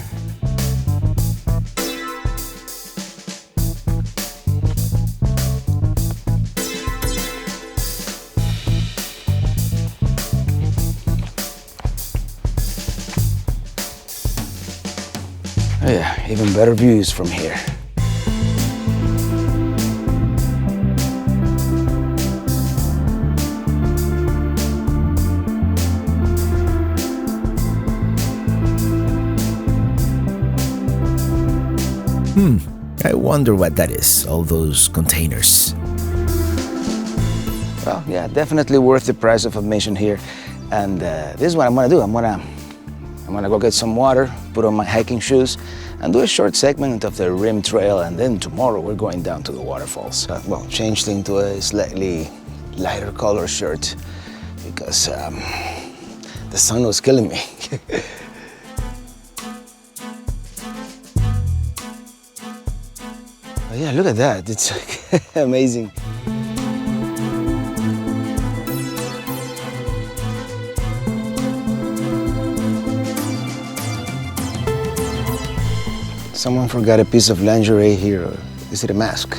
Oh yeah, even better views from here. I wonder what that is, all those containers. Well, yeah, definitely worth the price of admission here. And this is what I'm gonna do. I'm gonna go get some water, put on my hiking shoes, and do a short segment of the Rim Trail, and then tomorrow we're going down to the waterfalls. Well, changed into a slightly lighter color shirt because the sun was killing me. But yeah, look at that. It's amazing. Someone forgot a piece of lingerie here. Or is it a mask?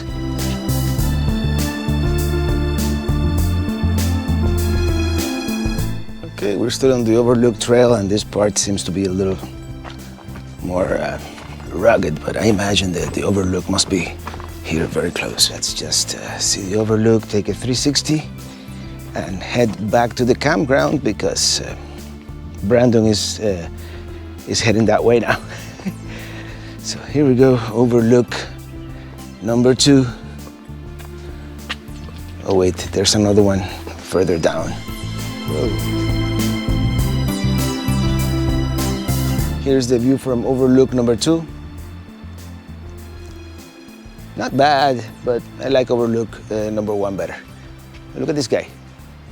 Okay, we're still on the Overlook trail, and this part seems to be a little more rugged, but I imagine that the Overlook must be here very close. Let's just see the Overlook, take a 360, and head back to the campground because Brandon is heading that way now. So here we go, Overlook number 2. Oh wait, there's another one further down. Whoa. Here's the view from Overlook number 2. Not bad, but I like Overlook number 1 better. Look at this guy.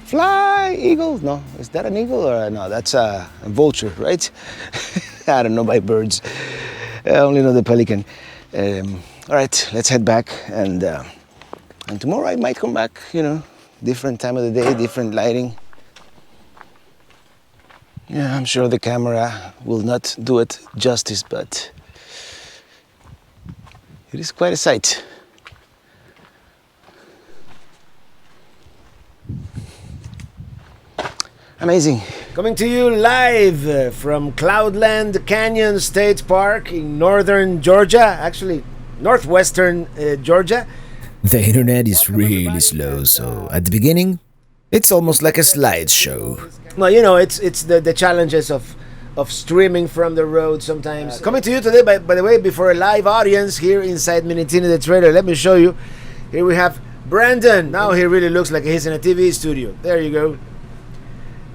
Fly, eagle. No, is that an eagle or no? That's a vulture, right? I don't know my birds. I only know the pelican. All right, let's head back, and tomorrow I might come back. You know, different time of the day, different lighting. Yeah, I'm sure the camera will not do it justice, but it is quite a sight. Amazing. Coming to you live from Cloudland Canyon State Park in northern Georgia, actually northwestern Georgia. The internet is really slow, so at the beginning, it's almost like a slideshow. Well, you know, it's the challenges of streaming from the road sometimes. Coming to you today, by the way, before a live audience here inside Minitini the trailer. Let me show you. Here we have Brandon. Now he really looks like he's in a TV studio. There you go.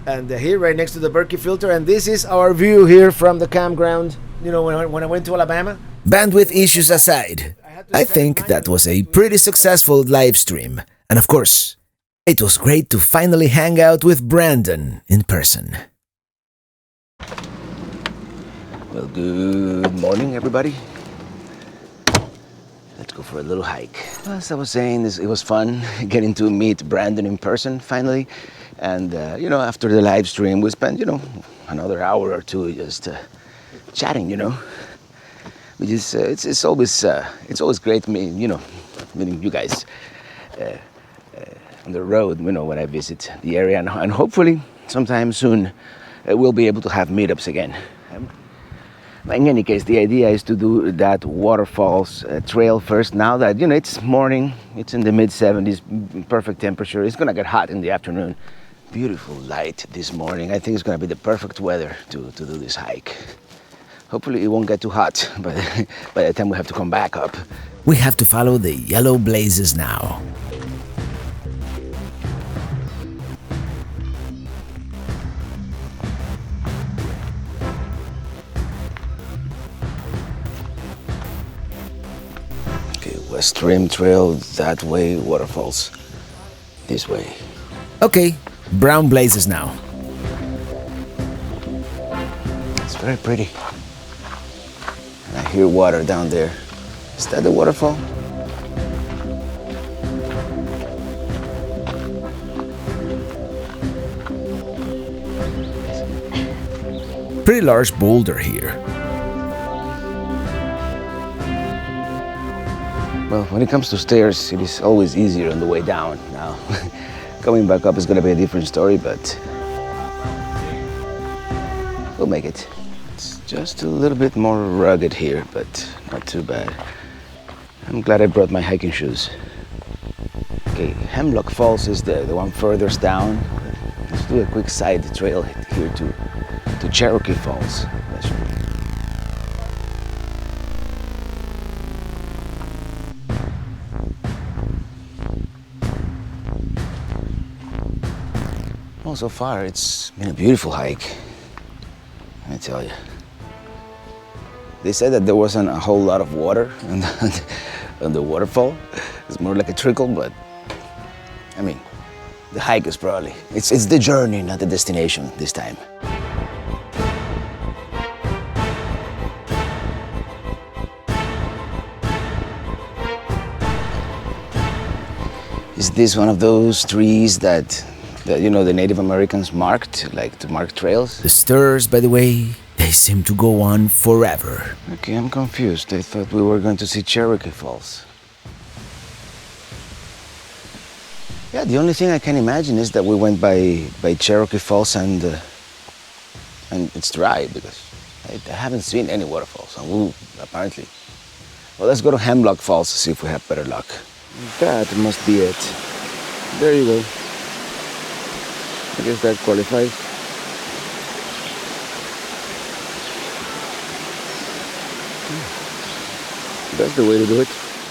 And here, right next to the Berkey filter. And this is our view here from the campground. You know, when I went to Alabama. Bandwidth issues aside, I think that was a pretty successful live stream. And of course, it was great to finally hang out with Brandon in person. Well, good morning, everybody. Let's go for a little hike. As I was saying, it was fun getting to meet Brandon in person finally. And, you know, after the live stream, we spent, you know, another hour or two just chatting, you know. Which is, it's always great, meeting you guys on the road, you know, when I visit the area. And hopefully, sometime soon, we'll be able to have meetups again. In any case, the idea is to do that Waterfalls trail first. Now that, you know, it's morning, it's in the mid-70s, perfect temperature. It's gonna get hot in the afternoon. Beautiful light this morning. I think it's gonna be the perfect weather to do this hike. Hopefully it won't get too hot by the time we have to come back up. We have to follow the yellow blazes now. West Rim Trail that way, Waterfalls this way. Okay, brown blazes now. It's very pretty. And I hear water down there. Is that the waterfall? Pretty large boulder here. Well, when it comes to stairs, it is always easier on the way down. Now, coming back up is going to be a different story, but we'll make it. It's just a little bit more rugged here, but not too bad. I'm glad I brought my hiking shoes. Okay, Hemlock Falls is the one furthest down. Let's do a quick side trail here to Cherokee Falls. Well, so far it's been a beautiful hike, let me tell you. They said that there wasn't a whole lot of water on the waterfall. It's more like a trickle, but I mean, the hike is probably, it's the journey, not the destination this time. Is this one of those trees that you know, the Native Americans marked, like to mark trails? The stairs, by the way, they seem to go on forever. Okay, I'm confused. I thought we were going to see Cherokee Falls. Yeah, the only thing I can imagine is that we went by Cherokee Falls and it's dry because I haven't seen any waterfalls. And apparently. Well, let's go to Hemlock Falls to see if we have better luck. That must be it. There you go. I guess that qualifies. That's the way to do it.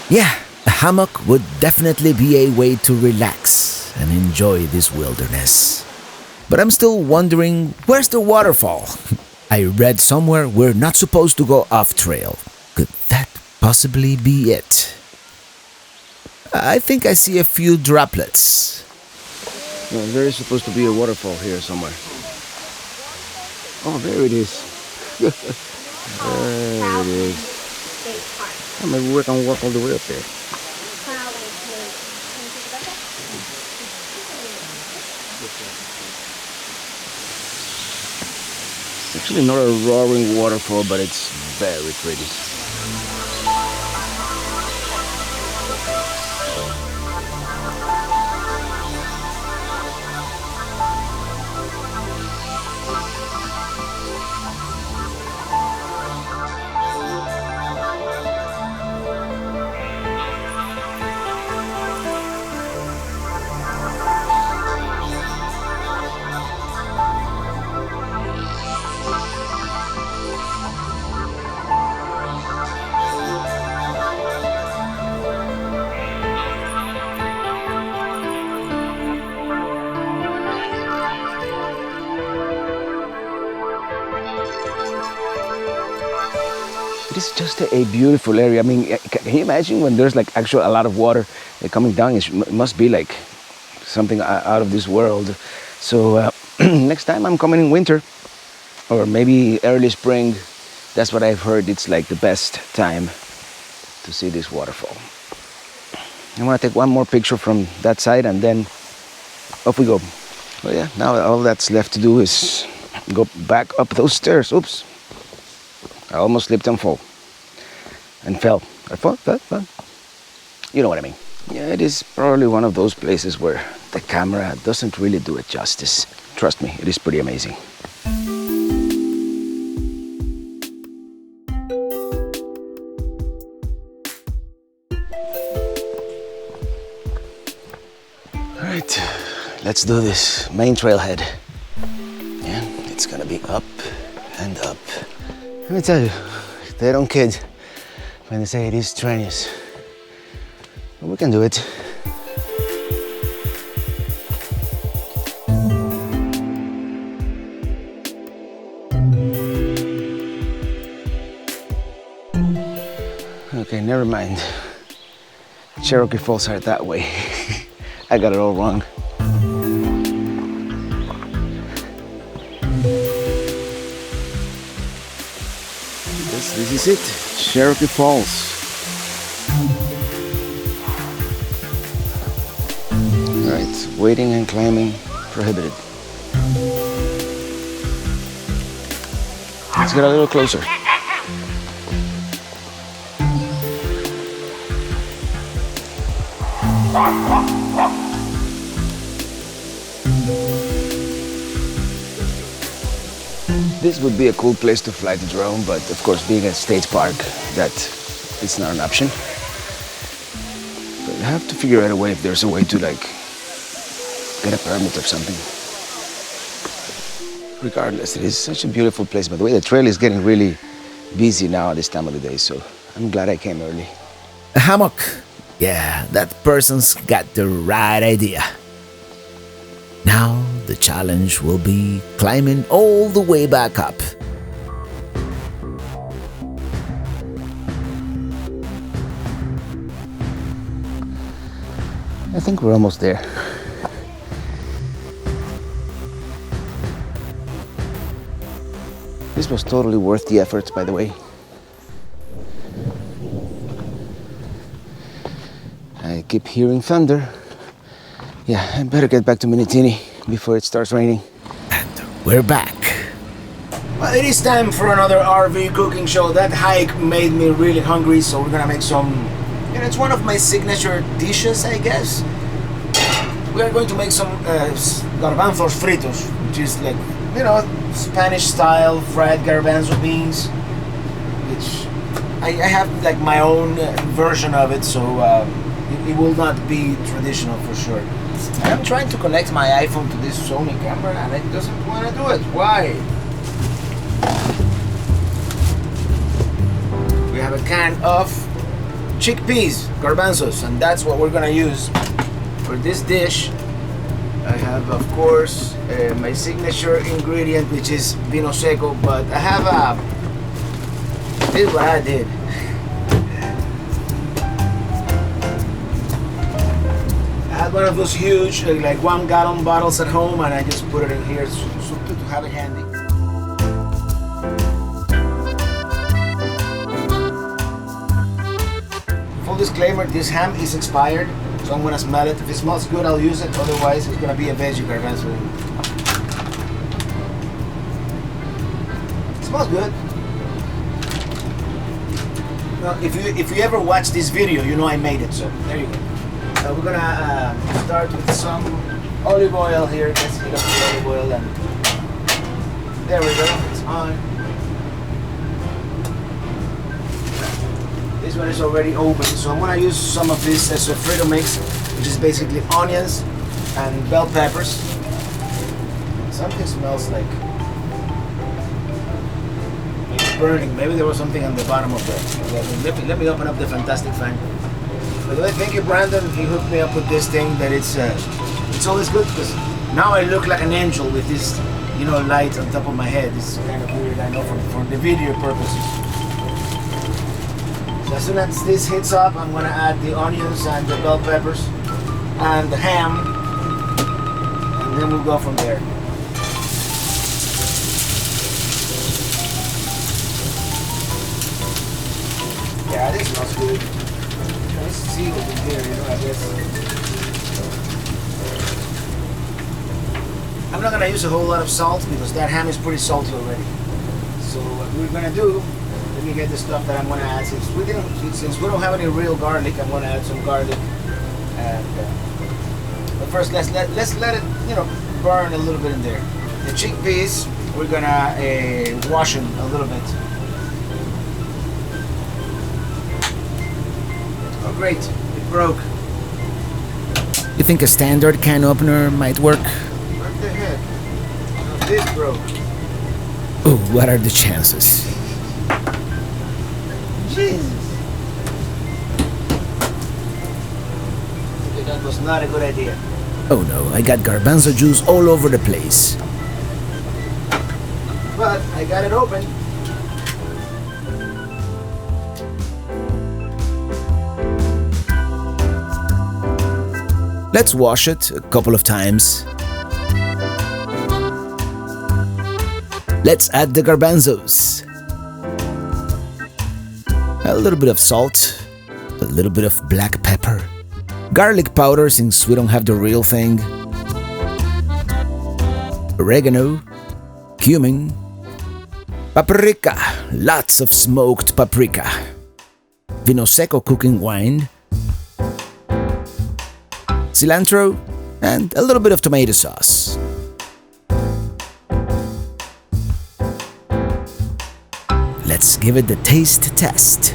Yeah, a hammock would definitely be a way to relax and enjoy this wilderness. But I'm still wondering, where's the waterfall? I read somewhere we're not supposed to go off trail. Could that possibly be it? I think I see a few droplets. No, there is supposed to be a waterfall here somewhere. Oh, there it is. There it is. Oh, maybe we can walk all the way up there. It's actually not a roaring waterfall, but it's very pretty. It's just a beautiful area. I mean, can you imagine when there's like actually a lot of water coming down? It must be like something out of this world. So next time I'm coming in winter or maybe early spring, that's what I've heard. It's like the best time to see this waterfall. I want to take one more picture from that side and then off we go. Well, yeah, now all that's left to do is go back up those stairs. Oops. I almost slipped and fell. I fell. You know what I mean. Yeah, it is probably one of those places where the camera doesn't really do it justice. Trust me, it is pretty amazing. All right, let's do this. Main trailhead. Yeah, it's gonna be up and up. Let me tell you, they don't kid when they say it is strenuous. But we can do it. Okay, never mind. Cherokee Falls are that way. I got it all wrong. This is it, Cherokee Falls. All right, waiting and climbing prohibited. Let's get a little closer. This would be a cool place to fly the drone, but of course, being a state park, that is not an option. But I have to figure out a way if there's a way to like get a permit or something. Regardless, it is such a beautiful place. By the way, the trail is getting really busy now at this time of the day, so I'm glad I came early. A hammock. Yeah, that person's got the right idea. Now the challenge will be climbing all the way back up. I think we're almost there. This was totally worth the efforts, by the way. I keep hearing thunder. Yeah, I better get back to Minitini before it starts raining. And we're back. Well, it is time for another RV cooking show. That hike made me really hungry, so we're gonna make some... it's one of my signature dishes, I guess. we are going to make some garbanzos fritos, which is like, you know, Spanish style fried garbanzo beans, which I have like my own version of it, so it will not be traditional for sure. And I'm trying to connect my iPhone to this Sony camera and it doesn't want to do it. Why? We have a can of chickpeas, garbanzos, and that's what we're gonna use for this dish. I have, of course, my signature ingredient, which is vino seco, but I have this is what I did. I had one of those huge, like 1 gallon bottles at home, and I just put it in here so to have it handy. Full disclaimer, this ham is expired, so I'm gonna smell it. If it smells good, I'll use it. Otherwise, it's gonna be a veggie garbanzo. It smells good. Well, if you ever watch this video, you know I made it. So there you go. We're gonna start with some olive oil here. Let's heat up the olive oil, and there we go. It's on. This one is already open, so I'm gonna use some of this sofrito mix, which is basically onions and bell peppers. Something smells like it's burning. Maybe there was something on the bottom of that. Let me open up the Fantastic Fan. By the way, thank you, Brandon. He hooked me up with this thing. That it's always good because now I look like an angel with this, you know, light on top of my head. It's kind of weird, I know, for the video purposes. So as soon as this hits up, I'm gonna add the onions and the bell peppers and the ham, and then we'll go from there. Yeah, this smells good. Let's see what we here, you know, I guess. I'm not gonna use a whole lot of salt because that ham is pretty salty already. So what we're gonna do, let me get the stuff that I'm gonna add. Since we don't have any real garlic, I'm gonna add some garlic. And but first, let's let it, you know, burn a little bit in there. The chickpeas, we're gonna wash them a little bit. Oh, great! It broke. You think a standard can opener might work? What the heck? Oh, this broke. Oh, what are the chances? Jesus. Okay, that was not a good idea. Oh no, I got garbanzo juice all over the place. But I got it open. Let's wash it a couple of times. Let's add the garbanzos. A little bit of salt, a little bit of black pepper, garlic powder since we don't have the real thing, oregano, cumin, paprika, lots of smoked paprika, vino seco cooking wine, cilantro, and a little bit of tomato sauce. Let's give it the taste test.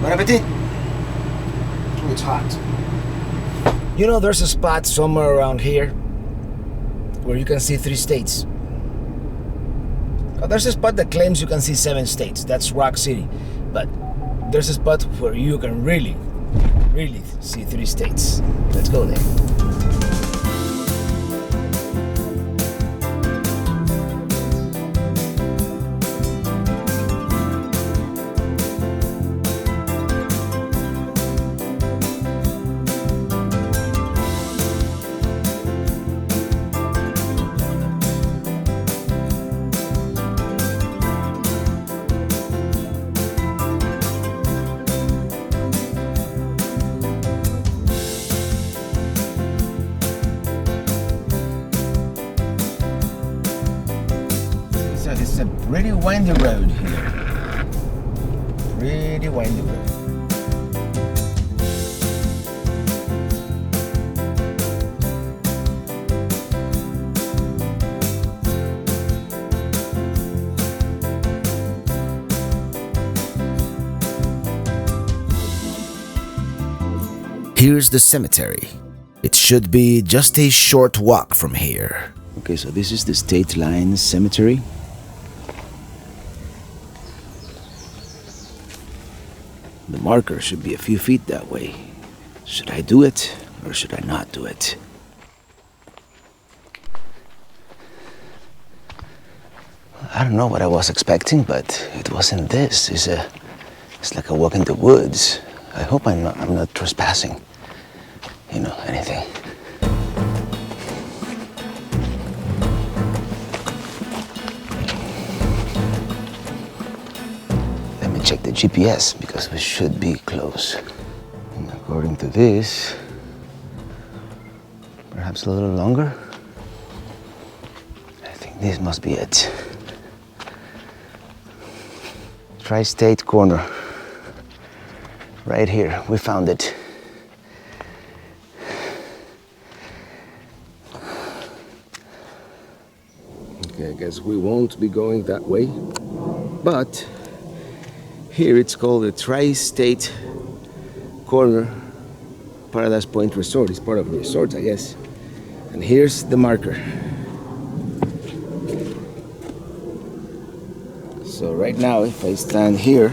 Bon appetit! Oh, it's hot. You know, there's a spot somewhere around here where you can see 3 states. Oh, there's a spot that claims you can see 7 states. That's Rock City. But there's a spot where you can really see 3 states. Let's go there. It's a pretty windy road here. Pretty windy road. here's the cemetery. It should be just a short walk from here. Okay, so this is the State Line Cemetery. The marker should be a few feet that way. Should I do it or should I not do it? I don't know what I was expecting, but it wasn't this. It's like a walk in the woods. I hope I'm not trespassing. You know, anything. Let me check the GPS because we should be close. And according to this, perhaps a little longer. I think this must be it. Tri-State corner. Right here, we found it. Okay, I guess we won't be going that way. But here it's called the Tri-State Corner Paradise Point Resort. It's part of the resort, I guess. And here's the marker. So right now, if I stand here,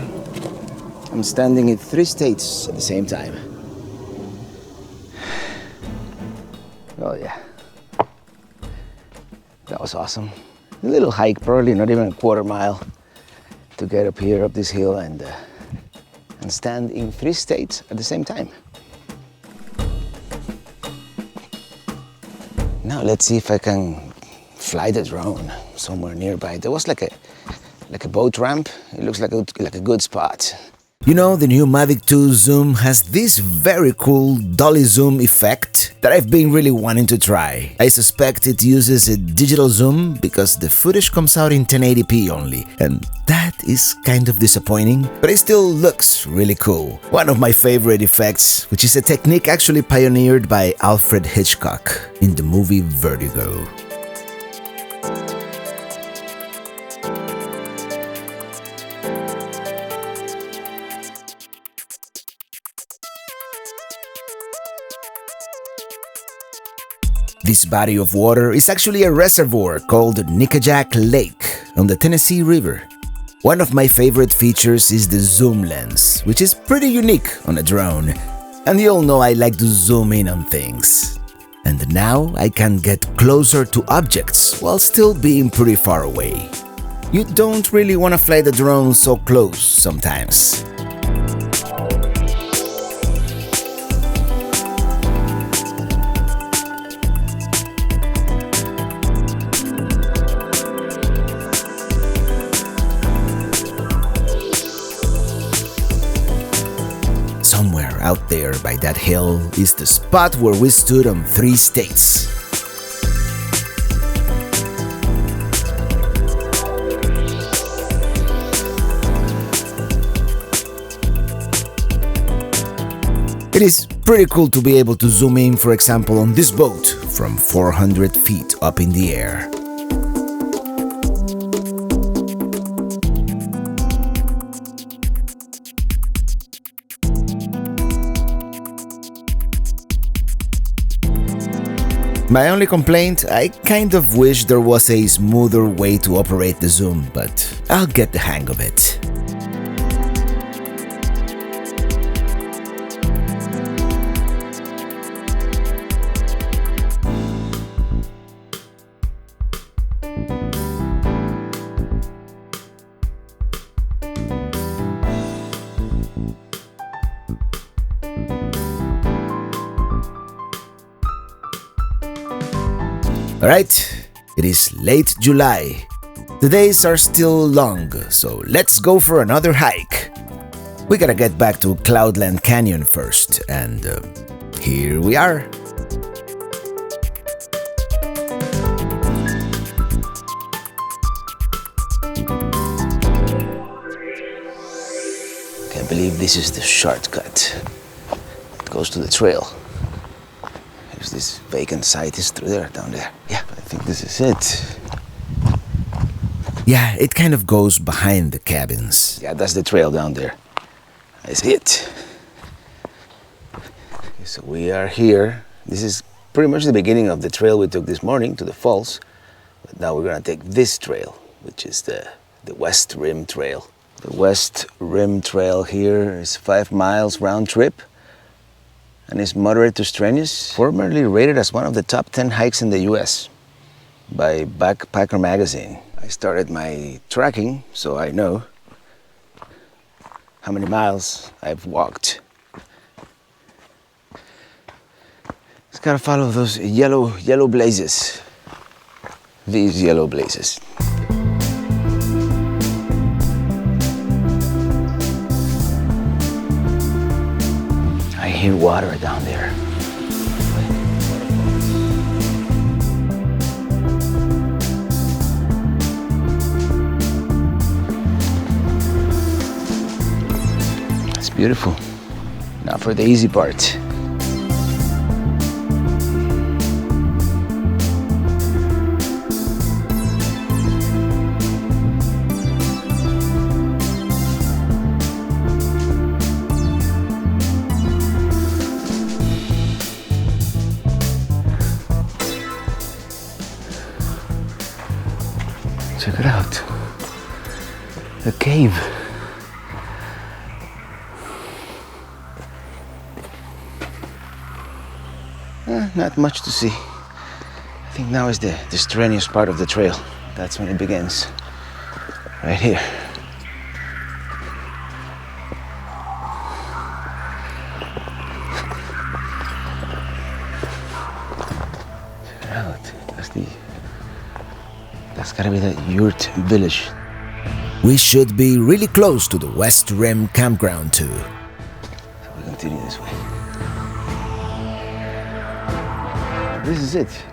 I'm standing in 3 states at the same time. Oh yeah. That was awesome. A little hike, probably not even a quarter mile to get up here, up this hill and stand in 3 states at the same time. Now let's see if I can fly the drone somewhere nearby. There was like a boat ramp. It looks like a good spot. You know, the new Mavic 2 Zoom has this very cool dolly zoom effect that I've been really wanting to try. I suspect it uses a digital zoom because the footage comes out in 1080p only, and that is kind of disappointing, but it still looks really cool. One of my favorite effects, which is a technique actually pioneered by Alfred Hitchcock in the movie Vertigo. This body of water is actually a reservoir called Nickajack Lake on the Tennessee River. One of my favorite features is the zoom lens, which is pretty unique on a drone. And you all know I like to zoom in on things. And now I can get closer to objects while still being pretty far away. You don't really want to fly the drone so close sometimes. Out there by that hill is the spot where we stood on 3 states. It is pretty cool to be able to zoom in, for example, on this boat from 400 feet up in the air. My only complaint, I kind of wish there was a smoother way to operate the zoom, but I'll get the hang of it. Alright, it is late July. The days are still long, so let's go for another hike. We gotta get back to Cloudland Canyon first, and here we are. Can't believe this is the shortcut. It goes to the trail. Here's this vacant site, is through there, down there. Yeah, I think this is it. Yeah, it kind of goes behind the cabins. Yeah, that's the trail down there. I see it. So we are here. This is pretty much the beginning of the trail we took this morning to the falls. But now we're gonna take this trail, which is the West Rim Trail. The West Rim Trail here is 5 miles round trip and is moderate to strenuous, formerly rated as one of the top 10 hikes in the US by Backpacker magazine. I started my tracking so I know how many miles I've walked. Just gotta follow those yellow blazes. These yellow blazes. I hear water down there. It's beautiful. Now for the easy part. Check it out. A cave. Not much to see. I think now is the strenuous part of the trail. That's when it begins. Right here. Check it out. That's gotta be the yurt village. We should be really close to the West Rim Campground too. So we continue this way. This is it.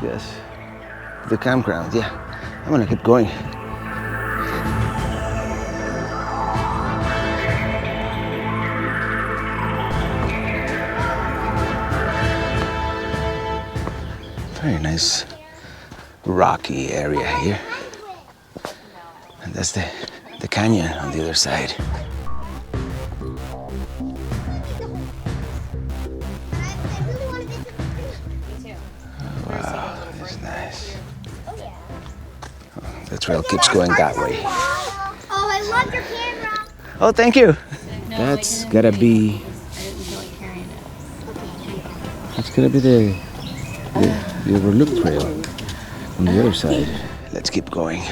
Yes. The campground, yeah. I'm gonna keep going. Very nice rocky area here. And that's the canyon on the other side. The trail keeps going that way. Oh, I love your camera. Oh, thank you. That's gotta be. That's gonna be the Overlook trail on the other side. Let's keep going.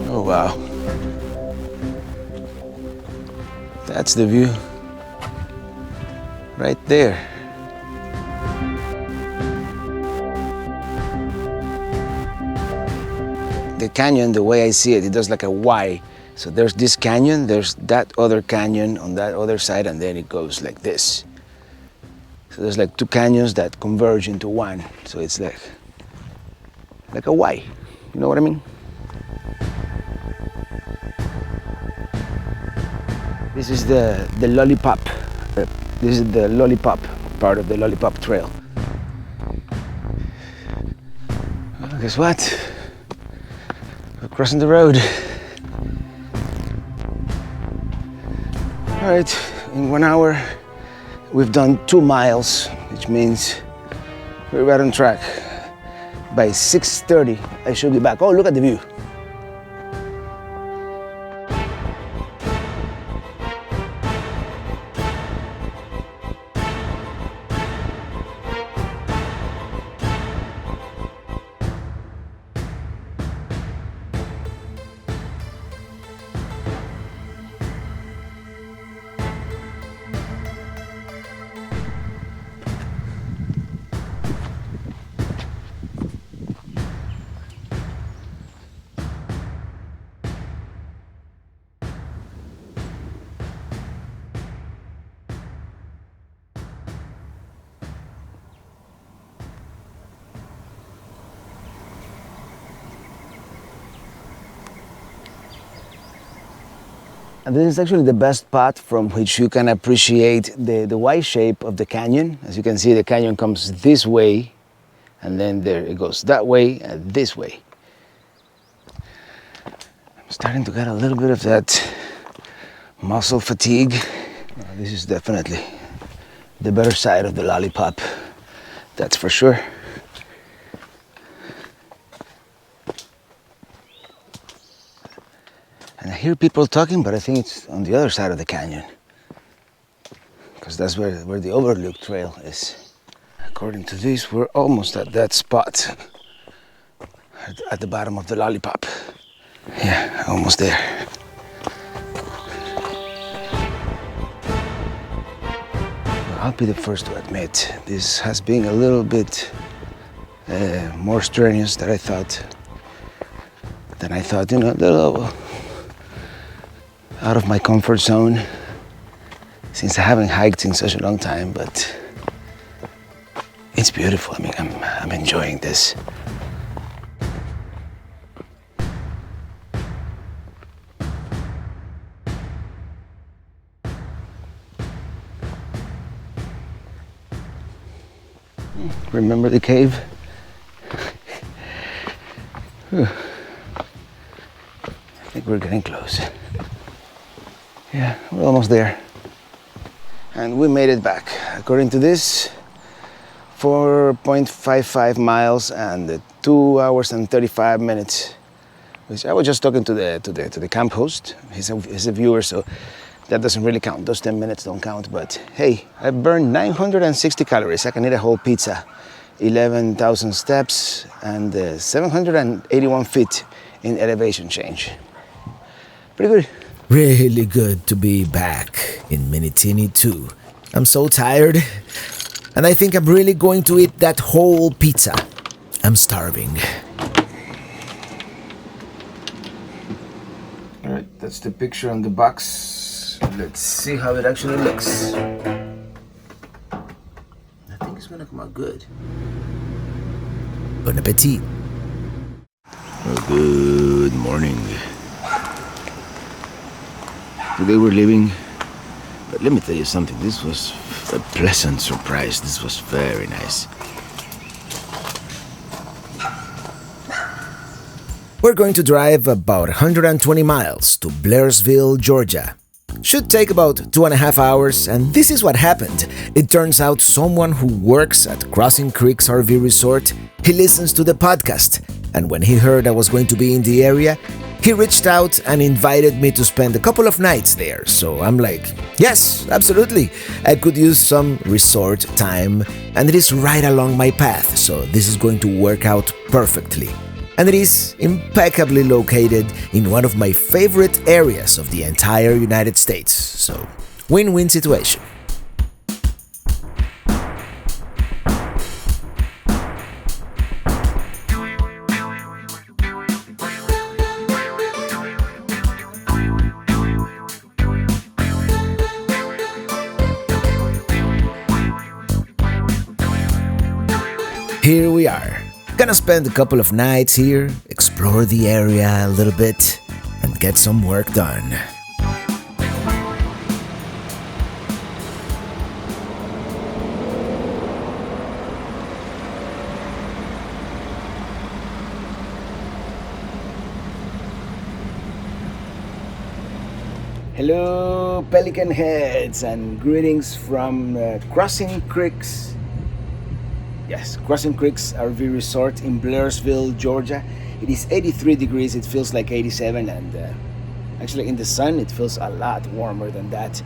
Oh wow. That's the view. Right there. The canyon, the way I see it, it does like a Y. So there's this canyon, there's that other canyon on that other side, and then it goes like this. So there's like 2 canyons that converge into one. So it's like a Y. You know what I mean? This is the lollipop. This is the lollipop part of the lollipop trail. Well, guess what? We're crossing the road. All right, in 1 hour, we've done 2 miles, which means we're right on track. By 6:30, I should be back. Oh, look at the view. And this is actually the best spot from which you can appreciate the Y shape of the canyon. As you can see, the canyon comes this way and then there it goes that way and this way. I'm starting to get a little bit of that muscle fatigue. This is definitely the better side of the lollipop, that's for sure. And I hear people talking, but I think it's on the other side of the canyon, because that's where the Overlook trail is. According to this, we're almost at that spot at the bottom of the lollipop. Yeah, almost there. I'll be the first to admit, this has been a little bit more strenuous than I thought. You know, a little out of my comfort zone, since I haven't hiked in such a long time, but it's beautiful. I mean, I'm enjoying this. Remember the cave? I think we're getting close. Yeah, we're almost there. And we made it back. According to this, 4.55 miles and 2 hours and 35 minutes. Which I was just talking to the camp host. He's a viewer, so that doesn't really count. Those 10 minutes don't count. But hey, I burned 960 calories. I can eat a whole pizza. 11,000 steps and 781 feet in elevation change. Pretty good. Really good to be back in Minitini II. I'm so tired, and I think I'm really going to eat that whole pizza. I'm starving. All right, that's the picture on the box. Let's see how it actually looks. I think it's gonna come out good. Bon appetit. Oh, good morning. Today we're leaving, but let me tell you something. This was a pleasant surprise. This was very nice. We're going to drive about 120 miles to Blairsville, Georgia. Should take about 2.5 hours, and this is what happened. It turns out someone who works at Crossing Creeks RV Resort, he listens to the podcast, and when he heard I was going to be in the area, he reached out and invited me to spend a couple of nights there. So I'm like, yes, absolutely. I could use some resort time, and it is right along my path, so this is going to work out perfectly. And it is impeccably located in one of my favorite areas of the entire United States. So, win-win situation. Here we are. Gonna spend a couple of nights here, explore the area a little bit, and get some work done. Hello, Pelican Heads, and greetings from Crossing Creeks. Yes, Crossing Creeks RV Resort in Blairsville, Georgia. It is 83 degrees, it feels like 87, and actually in the sun it feels a lot warmer than that.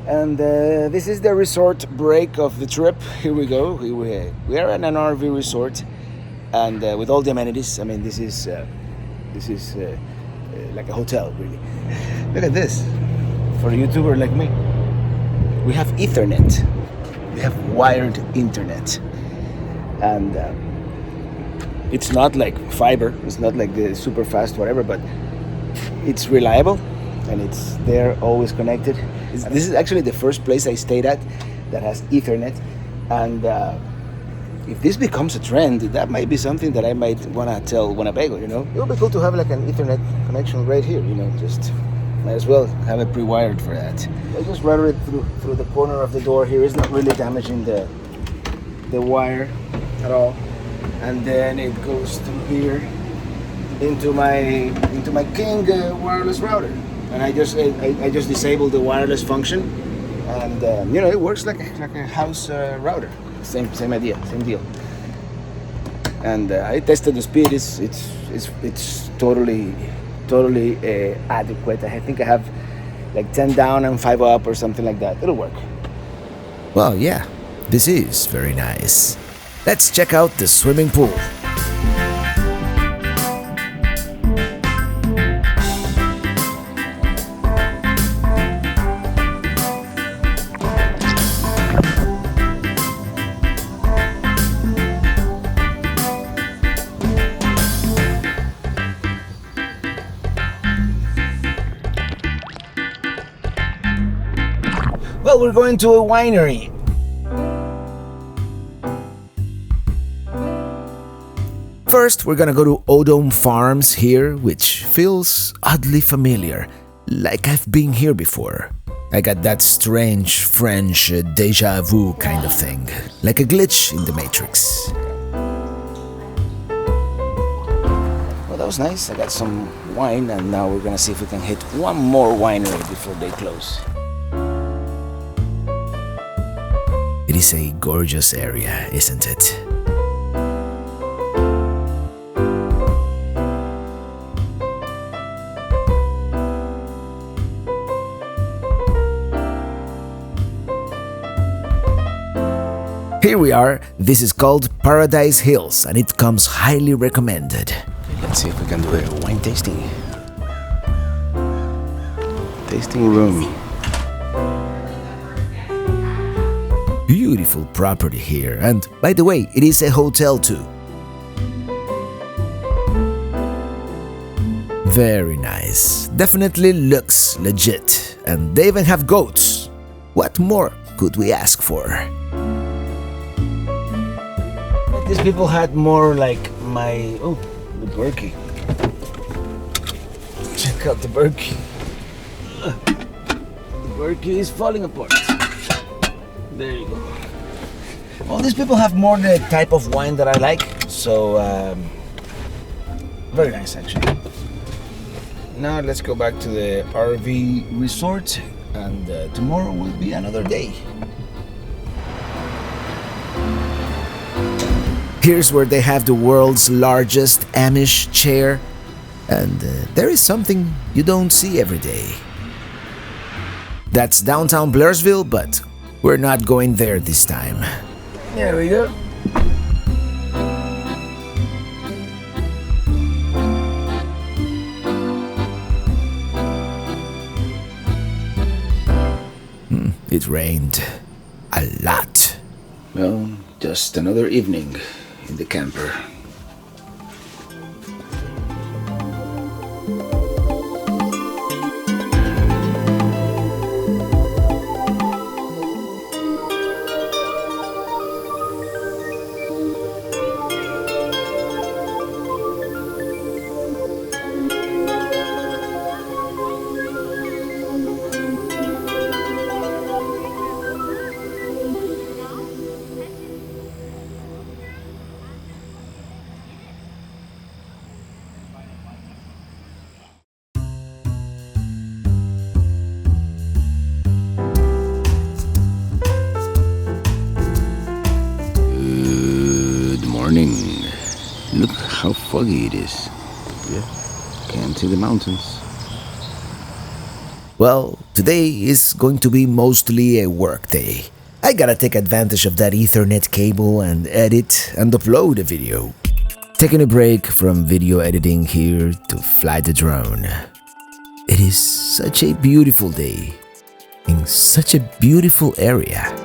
And this is the resort break of the trip. Here we go. We are at an RV resort, and with all the amenities. I mean, this is like a hotel, really. Look at this. For a YouTuber like me, we have Ethernet. We have wired internet. And it's not like fiber, it's not like the super fast whatever, but it's reliable and it's there, always connected. This is actually the first place I stayed at that has Ethernet, and if this becomes a trend, that might be something that I might want to tell Winnebago, you know. It would be cool to have like an Ethernet connection right here, you know, just might as well have it pre-wired for that. I just routed it through the corner of the door here. It's not really damaging the wire at all. and then it goes through here into my King wireless router, and I just disabled the wireless function, and it works like a house router. Same idea, same deal. And I tested the speed. It's totally adequate. I think I have like 10 down and 5 up or something like that. It'll work. Well, yeah, this is very nice. Let's check out the swimming pool. Well, we're going to a winery. First, we're gonna go to Odom Farms here, which feels oddly familiar, like I've been here before. I got that strange French deja vu kind of thing, like a glitch in the Matrix. Well, that was nice. I got some wine, and now we're gonna see if we can hit one more winery before they close. It is a gorgeous area, isn't it? Here we are. This is called Paradise Hills, and it comes highly recommended. Okay, let's see if we can do a wine tasting. Tasting room. Beautiful property here, and by the way, it is a hotel too. Very nice. Definitely looks legit, and they even have goats. What more could we ask for? These people had more like my... Oh, the Berkey. Check out the Berkey. The Berkey is falling apart. There you go. Well, these people have more the type of wine that I like, so very nice actually. Now let's go back to the RV resort, and tomorrow will be another day. Here's where they have the world's largest Amish chair, and there is something you don't see every day. That's downtown Blairsville, but we're not going there this time. There we go. It rained a lot. Well, just another evening in the camper. Look how foggy it is. Yeah, can't see the mountains. Well, today is going to be mostly a work day. I gotta take advantage of that Ethernet cable and edit and upload a video. Taking a break from video editing here to fly the drone. It is such a beautiful day in such a beautiful area.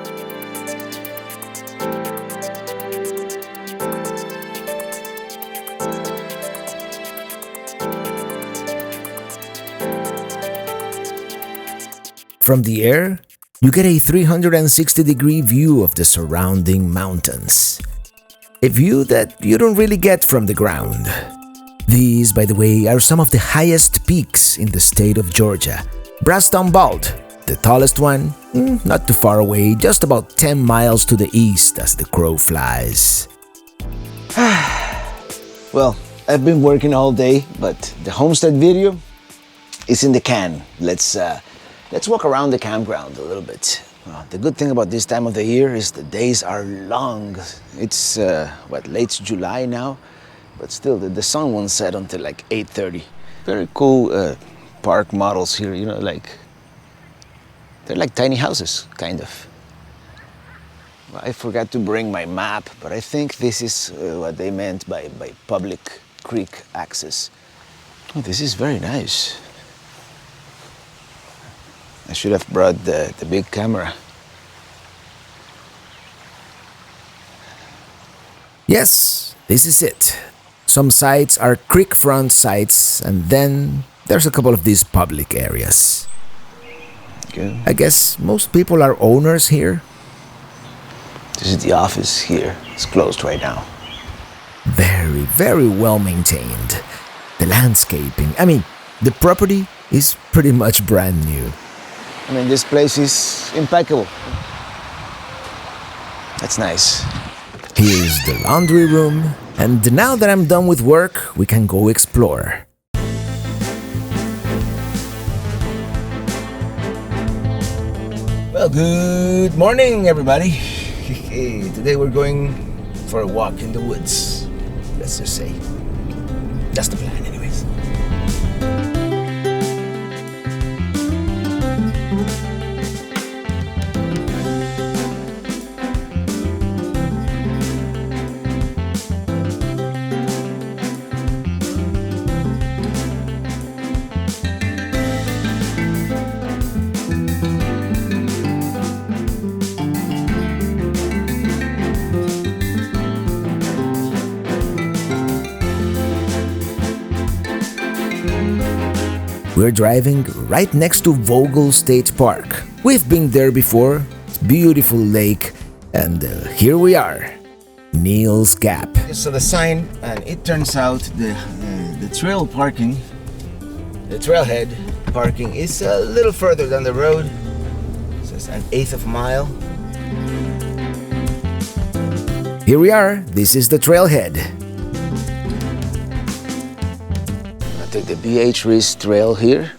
From the air, you get a 360-degree view of the surrounding mountains. A view that you don't really get from the ground. These, by the way, are some of the highest peaks in the state of Georgia. Brasstown Bald, the tallest one, not too far away, just about 10 miles to the east as the crow flies. Well, I've been working all day, but the homestead video is in the can. Let's walk around the campground a little bit. The good thing about this time of the year is the days are long. It's late July now, but still the sun won't set until like 8:30. Very cool park models here, you know, they're like tiny houses, kind of. I forgot to bring my map, but I think this is what they meant by public creek access. Oh, this is very nice. I should have brought the big camera. Yes, this is it. Some sites are creek front sites, and then there's a couple of these public areas. Okay. I guess most people are owners here. This is the office here. It's closed right now. Very, very well maintained. The landscaping, I mean, the property is pretty much brand new. I mean, this place is impeccable. That's nice. Here's the laundry room, and now that I'm done with work, we can go explore. Well, good morning, everybody. Today we're going for a walk in the woods. Let's just say. That's the plan, anyways. We're driving right next to Vogel State Park. We've been there before, it's a beautiful lake, and here we are, Neil's Gap. So the sign, and it turns out the trailhead parking is a little further down the road. It says 1/8 of a mile. Here we are, this is the trailhead. Take the BH Reese Trail here,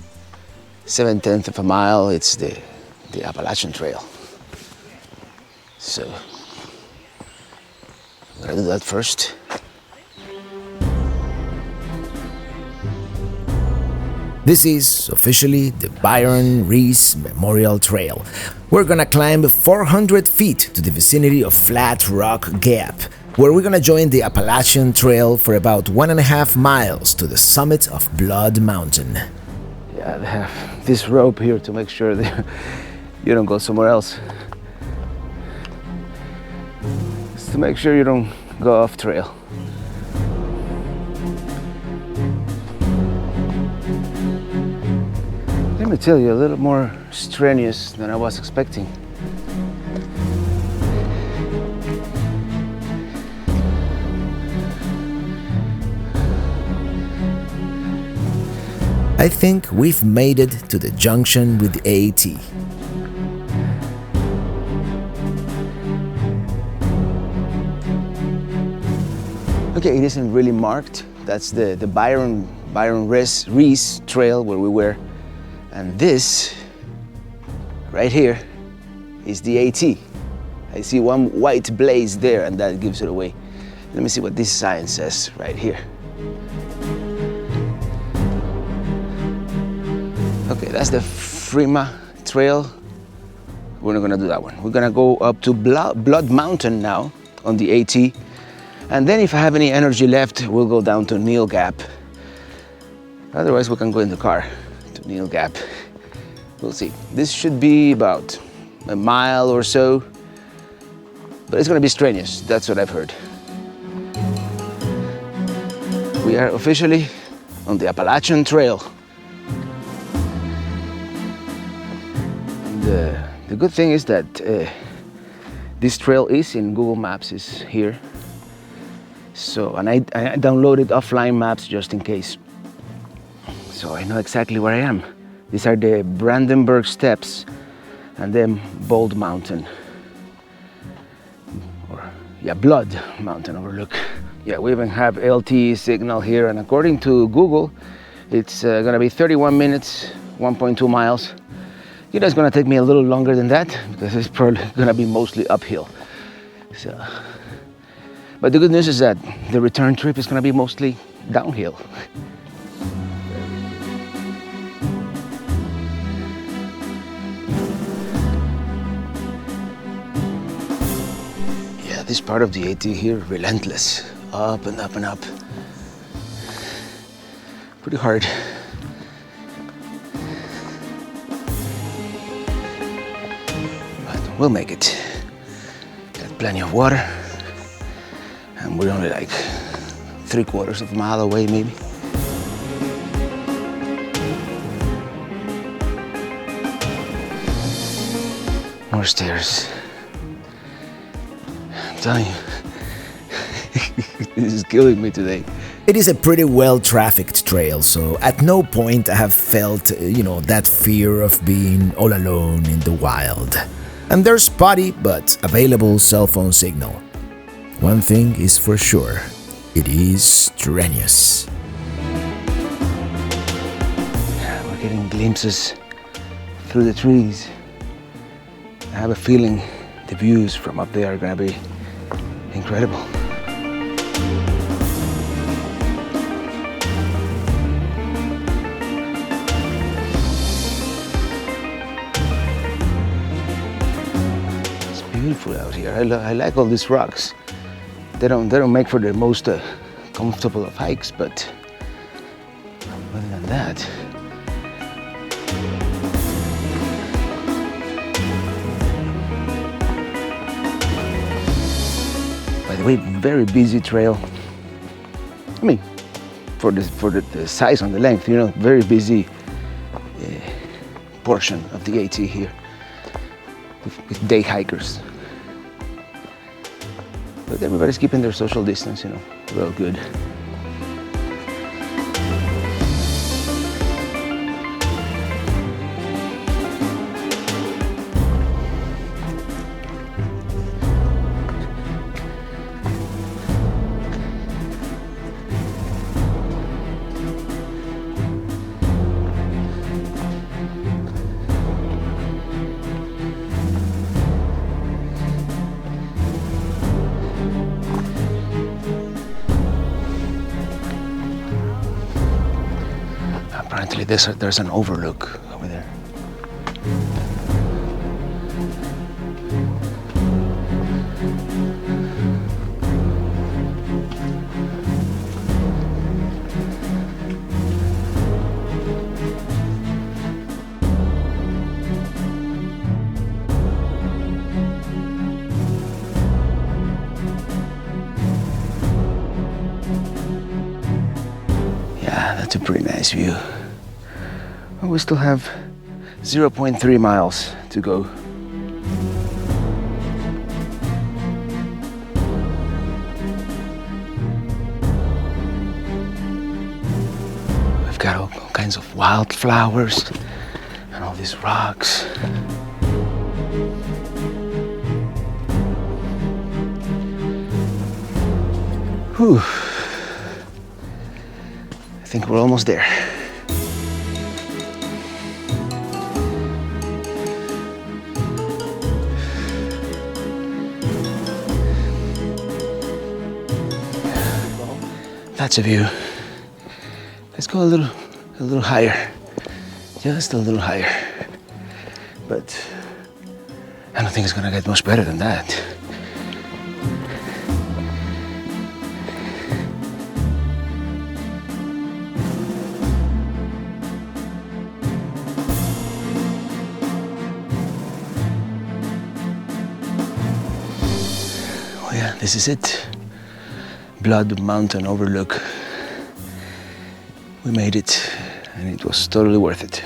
7/10 of a mile. It's the Appalachian Trail. So I'm gonna do that first. This is officially the Byron Reese Memorial Trail. We're gonna climb 400 feet to the vicinity of Flat Rock Gap, where we're gonna join the Appalachian Trail for about 1.5 miles to the summit of Blood Mountain. Yeah, they have this rope here to make sure that you don't go somewhere else. It's to make sure you don't go off trail. Let me tell you, a little more strenuous than I was expecting. I think we've made it to the junction with the AT. Okay, it isn't really marked. That's the Byron Reese Trail where we were. And this, right here, is the AT. I see one white blaze there, and that gives it away. Let me see what this sign says right here. Okay, that's the Frema Trail. We're not gonna do that one. We're gonna go up to Blood Mountain now on the AT. And then if I have any energy left, we'll go down to Neil Gap. Otherwise, we can go in the car to Neil Gap. We'll see. This should be about a mile or so, but it's gonna be strenuous. That's what I've heard. We are officially on the Appalachian Trail. The good thing is that this trail is in Google Maps, is here. So, and I downloaded offline maps just in case. So I know exactly where I am. These are the Brandenburg Steps and then Bald Mountain. Or Yeah, Blood Mountain Overlook. Yeah, we even have LTE signal here, and according to Google, it's gonna be 31 minutes, 1.2 miles. You know, it's gonna take me a little longer than that because it's probably gonna be mostly uphill. So, but the good news is that the return trip is gonna be mostly downhill. Yeah, this part of the AT here, relentless, up and up and up. Pretty hard. We'll make it. Got plenty of water, and we're only like 3/4 of a mile away, maybe. More stairs. I'm telling you, this is killing me today. It is a pretty well-trafficked trail, so at no point I have felt, that fear of being all alone in the wild. And there's spotty but available cell phone signal. One thing is for sure, it is strenuous. We're getting glimpses through the trees. I have a feeling the views from up there are gonna be incredible. Beautiful out here. I like all these rocks. They don't make for the most comfortable of hikes, but other than that, by the way, very busy trail. I mean, for the size and the length, very busy portion of the AT here with day hikers. But everybody's keeping their social distance, we're all good. Apparently there's an overlook over there. Yeah, that's a pretty nice view. Well, we still have 0.3 miles to go. We've got all kinds of wildflowers and all these rocks. Whew. I think we're almost there. That's a view. Let's go a little higher. Just a little higher. But I don't think it's gonna get much better than that. Oh yeah, this is it. Blood Mountain Overlook. We made it, and it was totally worth it.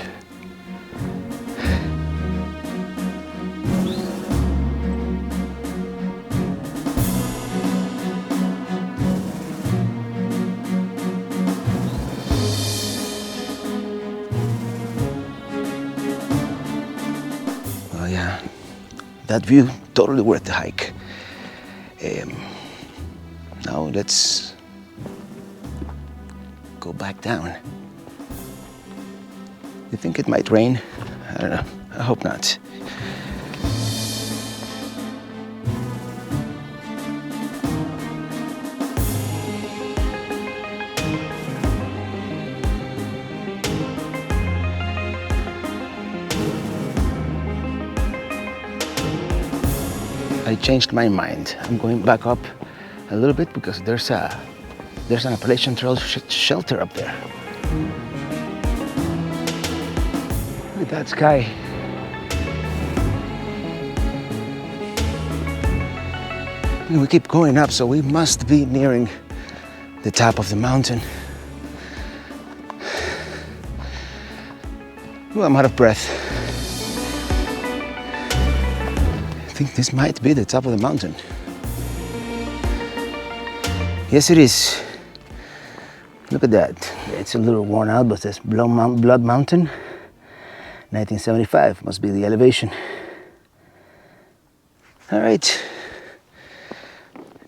Well, yeah, that view, totally worth the hike. Now let's go back down. You think it might rain? I don't know. I hope not. I changed my mind. I'm going back up a little bit because there's an Appalachian Trail shelter up there. Look at that sky. And we keep going up, so we must be nearing the top of the mountain. Ooh, I'm out of breath. I think this might be the top of the mountain. Yes, it is. Look at that. It's a little worn out, but there's Blood Mountain. 1975 must be the elevation. All right.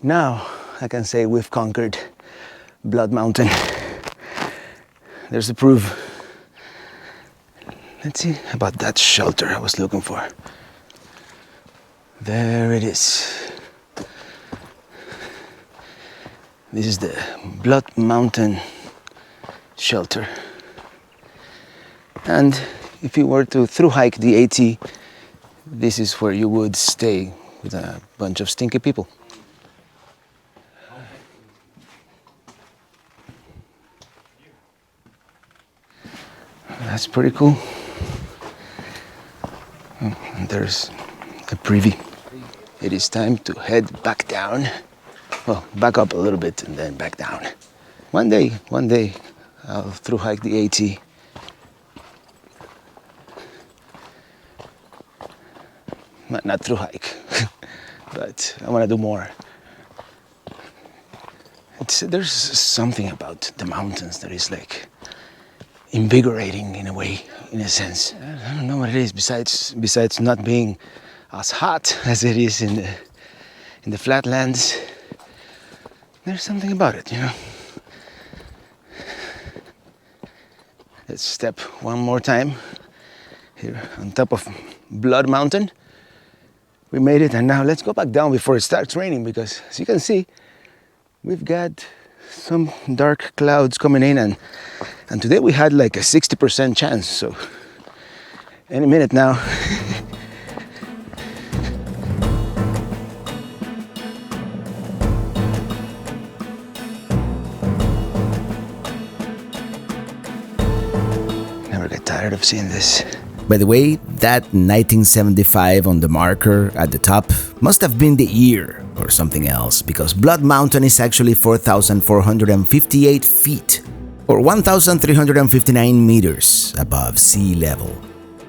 Now I can say we've conquered Blood Mountain. There's the proof. Let's see about that shelter I was looking for. There it is. This is the Blood Mountain shelter. And if you were to through hike the AT, this is where you would stay with a bunch of stinky people. That's pretty cool. And there's a preview. It is time to head back down. Well, back up a little bit and then back down. One day, I'll through hike the AT. Not through hike, but I want to do more. There's something about the mountains that is like invigorating in a way, in a sense. I don't know what it is besides not being as hot as it is in the flatlands. There's something about it, you know. Let's step one more time here on top of Blood Mountain. We made it, and now let's go back down before it starts raining, because as you can see, we've got some dark clouds coming in, and today we had like a 60% chance, so any minute now. Never get tired of seeing this. By the way, that 1975 on the marker at the top must have been the year or something else, because Blood Mountain is actually 4,458 feet, or 1,359 meters above sea level.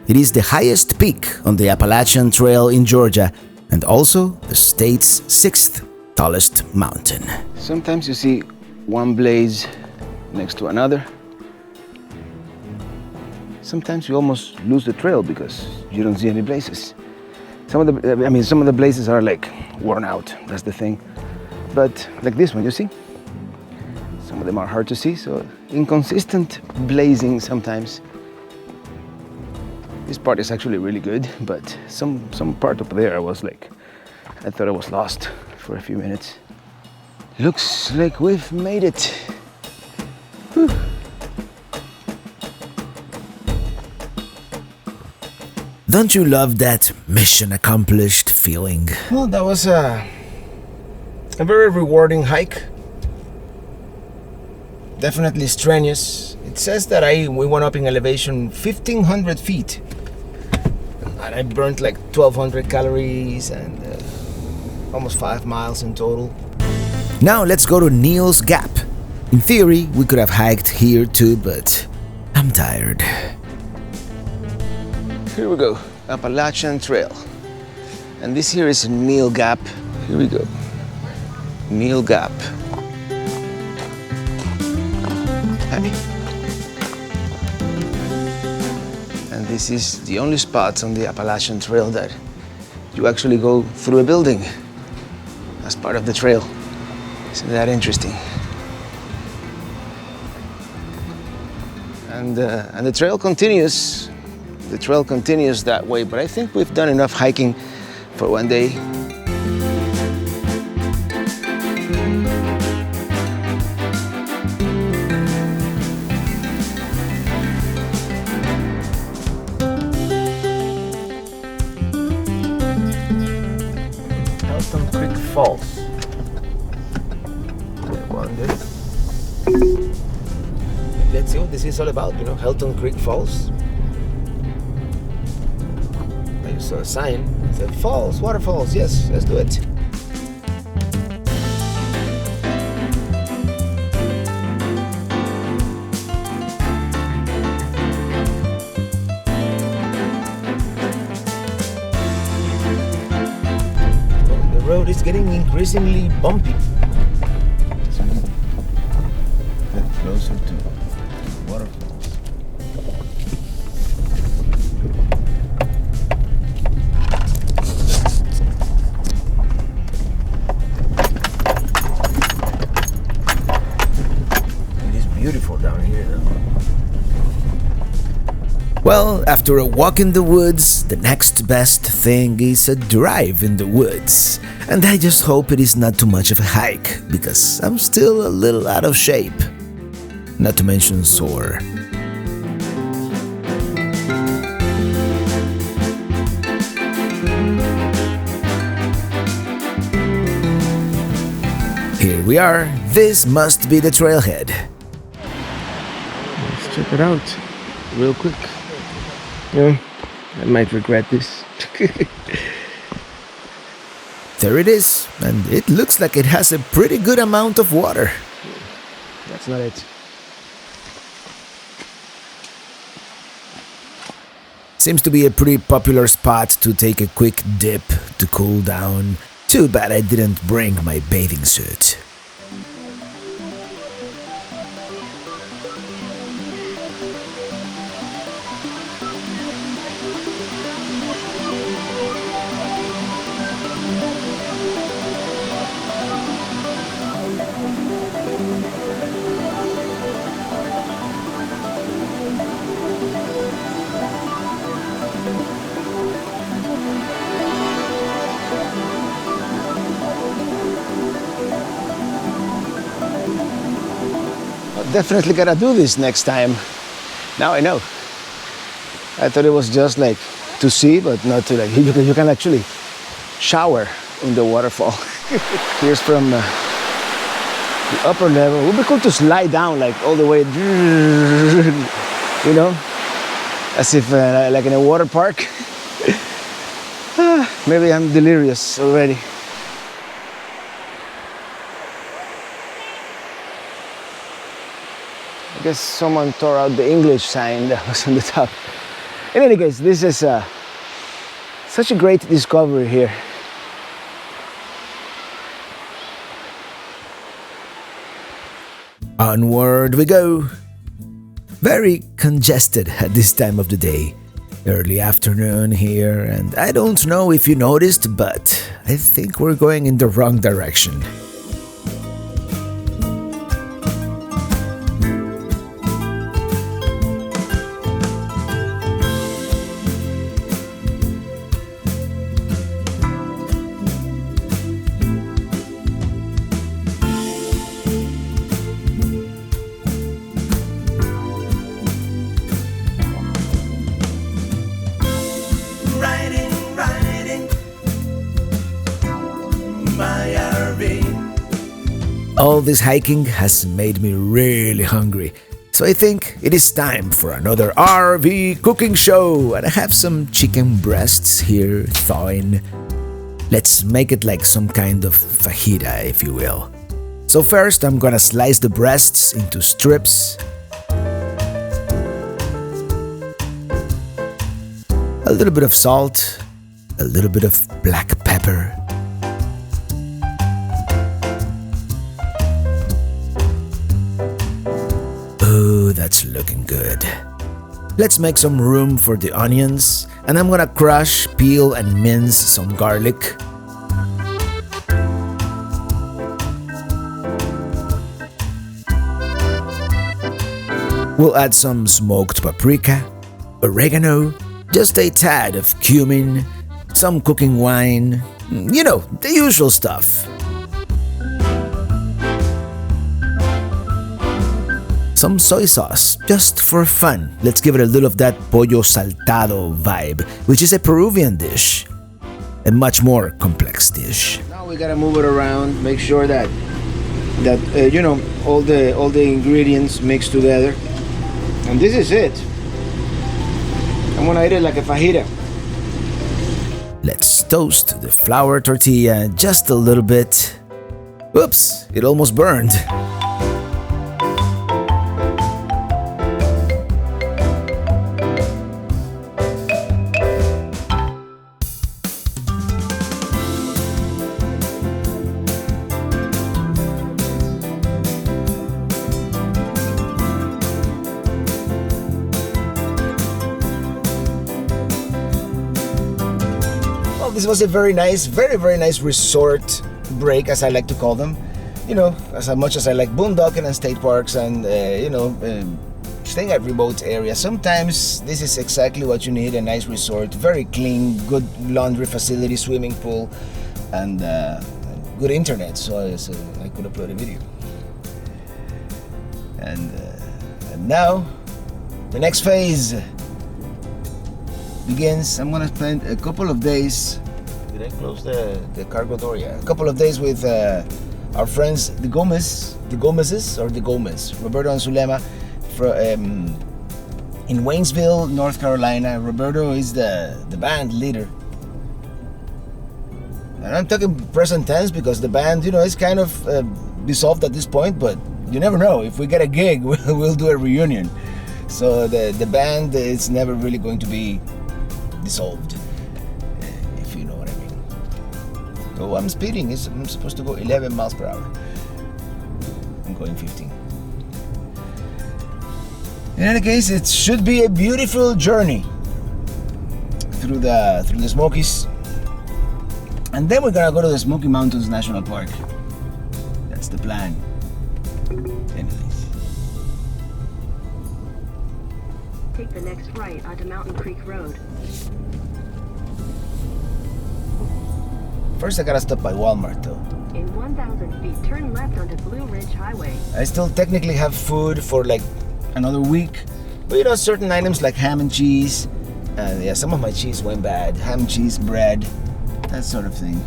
It is the highest peak on the Appalachian Trail in Georgia, and also the state's 6th tallest mountain. Sometimes you see one blaze next to another. Sometimes you almost lose the trail because you don't see any blazes. Some of the blazes are like worn out, that's the thing. But like this one, you see? Some of them are hard to see, so inconsistent blazing sometimes. This part is actually really good, but some part up there I thought I was lost for a few minutes. Looks like we've made it. Whew. Don't you love that mission accomplished feeling? Well, that was a very rewarding hike. Definitely strenuous. It says that we went up in elevation 1,500 feet. And I burnt like 1,200 calories and almost 5 miles in total. Now let's go to Neil's Gap. In theory, we could have hiked here too, but I'm tired. Here we go, Appalachian Trail. And this here is Neil Gap. Here we go, Neil Gap. Hey. And this is the only spot on the Appalachian Trail that you actually go through a building. as part of the trail. Isn't that interesting? And the trail continues. The trail continues that way, but I think we've done enough hiking for one day. Helton Creek Falls. Let's see what this is all about, you know, Helton Creek Falls. I just saw a sign, it said falls, waterfalls, yes, let's do it. The road is getting increasingly bumpy. Get closer to Waterfalls. It is beautiful down here though. Well, after a walk in the woods, the next best thing is a drive in the woods. And I just hope it is not too much of a hike, because I'm still a little out of shape. Not to mention sore. Here we are. This must be the trailhead. Let's check it out real quick. Yeah, I might regret this. There it is, and it looks like it has a pretty good amount of water. That's not it. Seems to be a pretty popular spot to take a quick dip to cool down. Too bad I didn't bring my bathing suit. Definitely gotta do this next time. Now I know. I thought it was just like to see, but not to like, you can actually shower in the waterfall. Here's from the upper level. It would be cool to slide down like all the way, you know, as if like in a water park. Maybe I'm delirious already. I guess someone tore out the English sign that was on the top. In any case, this is such a great discovery here. Onward we go. Very congested at this time of the day. Early afternoon here, and I don't know if you noticed, but I think we're going in the wrong direction. All this hiking has made me really hungry, so I think it is time for another RV cooking show, and I have some chicken breasts here thawing. Let's make it like some kind of fajita, if you will. So first, I'm gonna slice the breasts into strips. A little bit of salt, a little bit of black pepper. Oh, that's looking good. Let's make some room for the onions, and I'm gonna crush, peel, and mince some garlic. We'll add some smoked paprika, oregano, just a tad of cumin, some cooking wine, you know, the usual stuff. Some soy sauce, just for fun. Let's give it a little of that pollo saltado vibe, which is a Peruvian dish. A much more complex dish. Now we gotta move it around, make sure that you know, all the ingredients mixed together. And this is it. I'm gonna eat it like a fajita. Let's toast the flour tortilla just a little bit. Oops, it almost burned. This was a very nice, very nice resort break, as I like to call them. You know, as much as I like boondocking and state parks and, you know, staying at remote areas, sometimes this is exactly what you need, a nice resort, very clean, good laundry facility, swimming pool, and good internet, so I could upload a video. And now, the next phase begins. I'm gonna spend a couple of days. Did I close the cargo door? Yeah, a couple of days with our friends, the Gomez, Roberto and Zulema, in Waynesville, North Carolina. Roberto is the band leader, and I'm talking present tense because the band, you know, is kind of dissolved at this point. But you never know. If we get a gig, we'll do a reunion. So the band is never really going to be dissolved, if you know what I mean. Oh, I'm speeding. I'm supposed to go 11 miles per hour. I'm going 15. In any case, it should be a beautiful journey through the Smokies, and then we're gonna go to the Smoky Mountains National Park. That's the plan. Anyways. Take the next right onto Mountain Creek Road. First, I gotta stop by Walmart though. In 1,000 feet, turn left onto Blue Ridge Highway. I still technically have food for like another week, but you know, certain items like ham and cheese, yeah, some of my cheese went bad. Ham, cheese, bread, that sort of thing.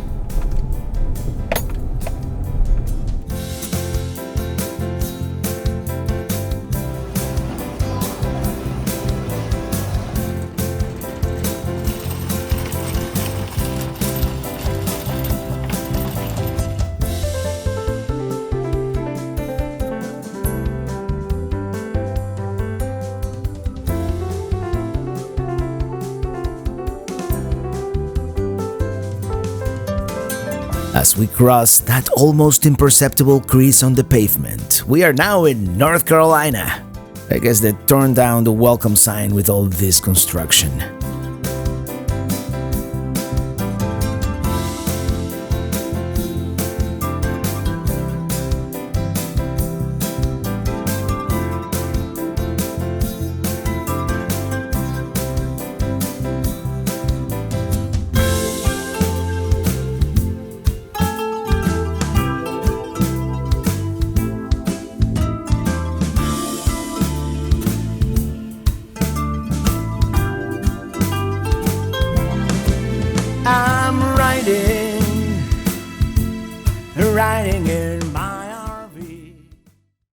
As we cross that almost imperceptible crease on the pavement, we are now in North Carolina. I guess they turned down the welcome sign with all this construction.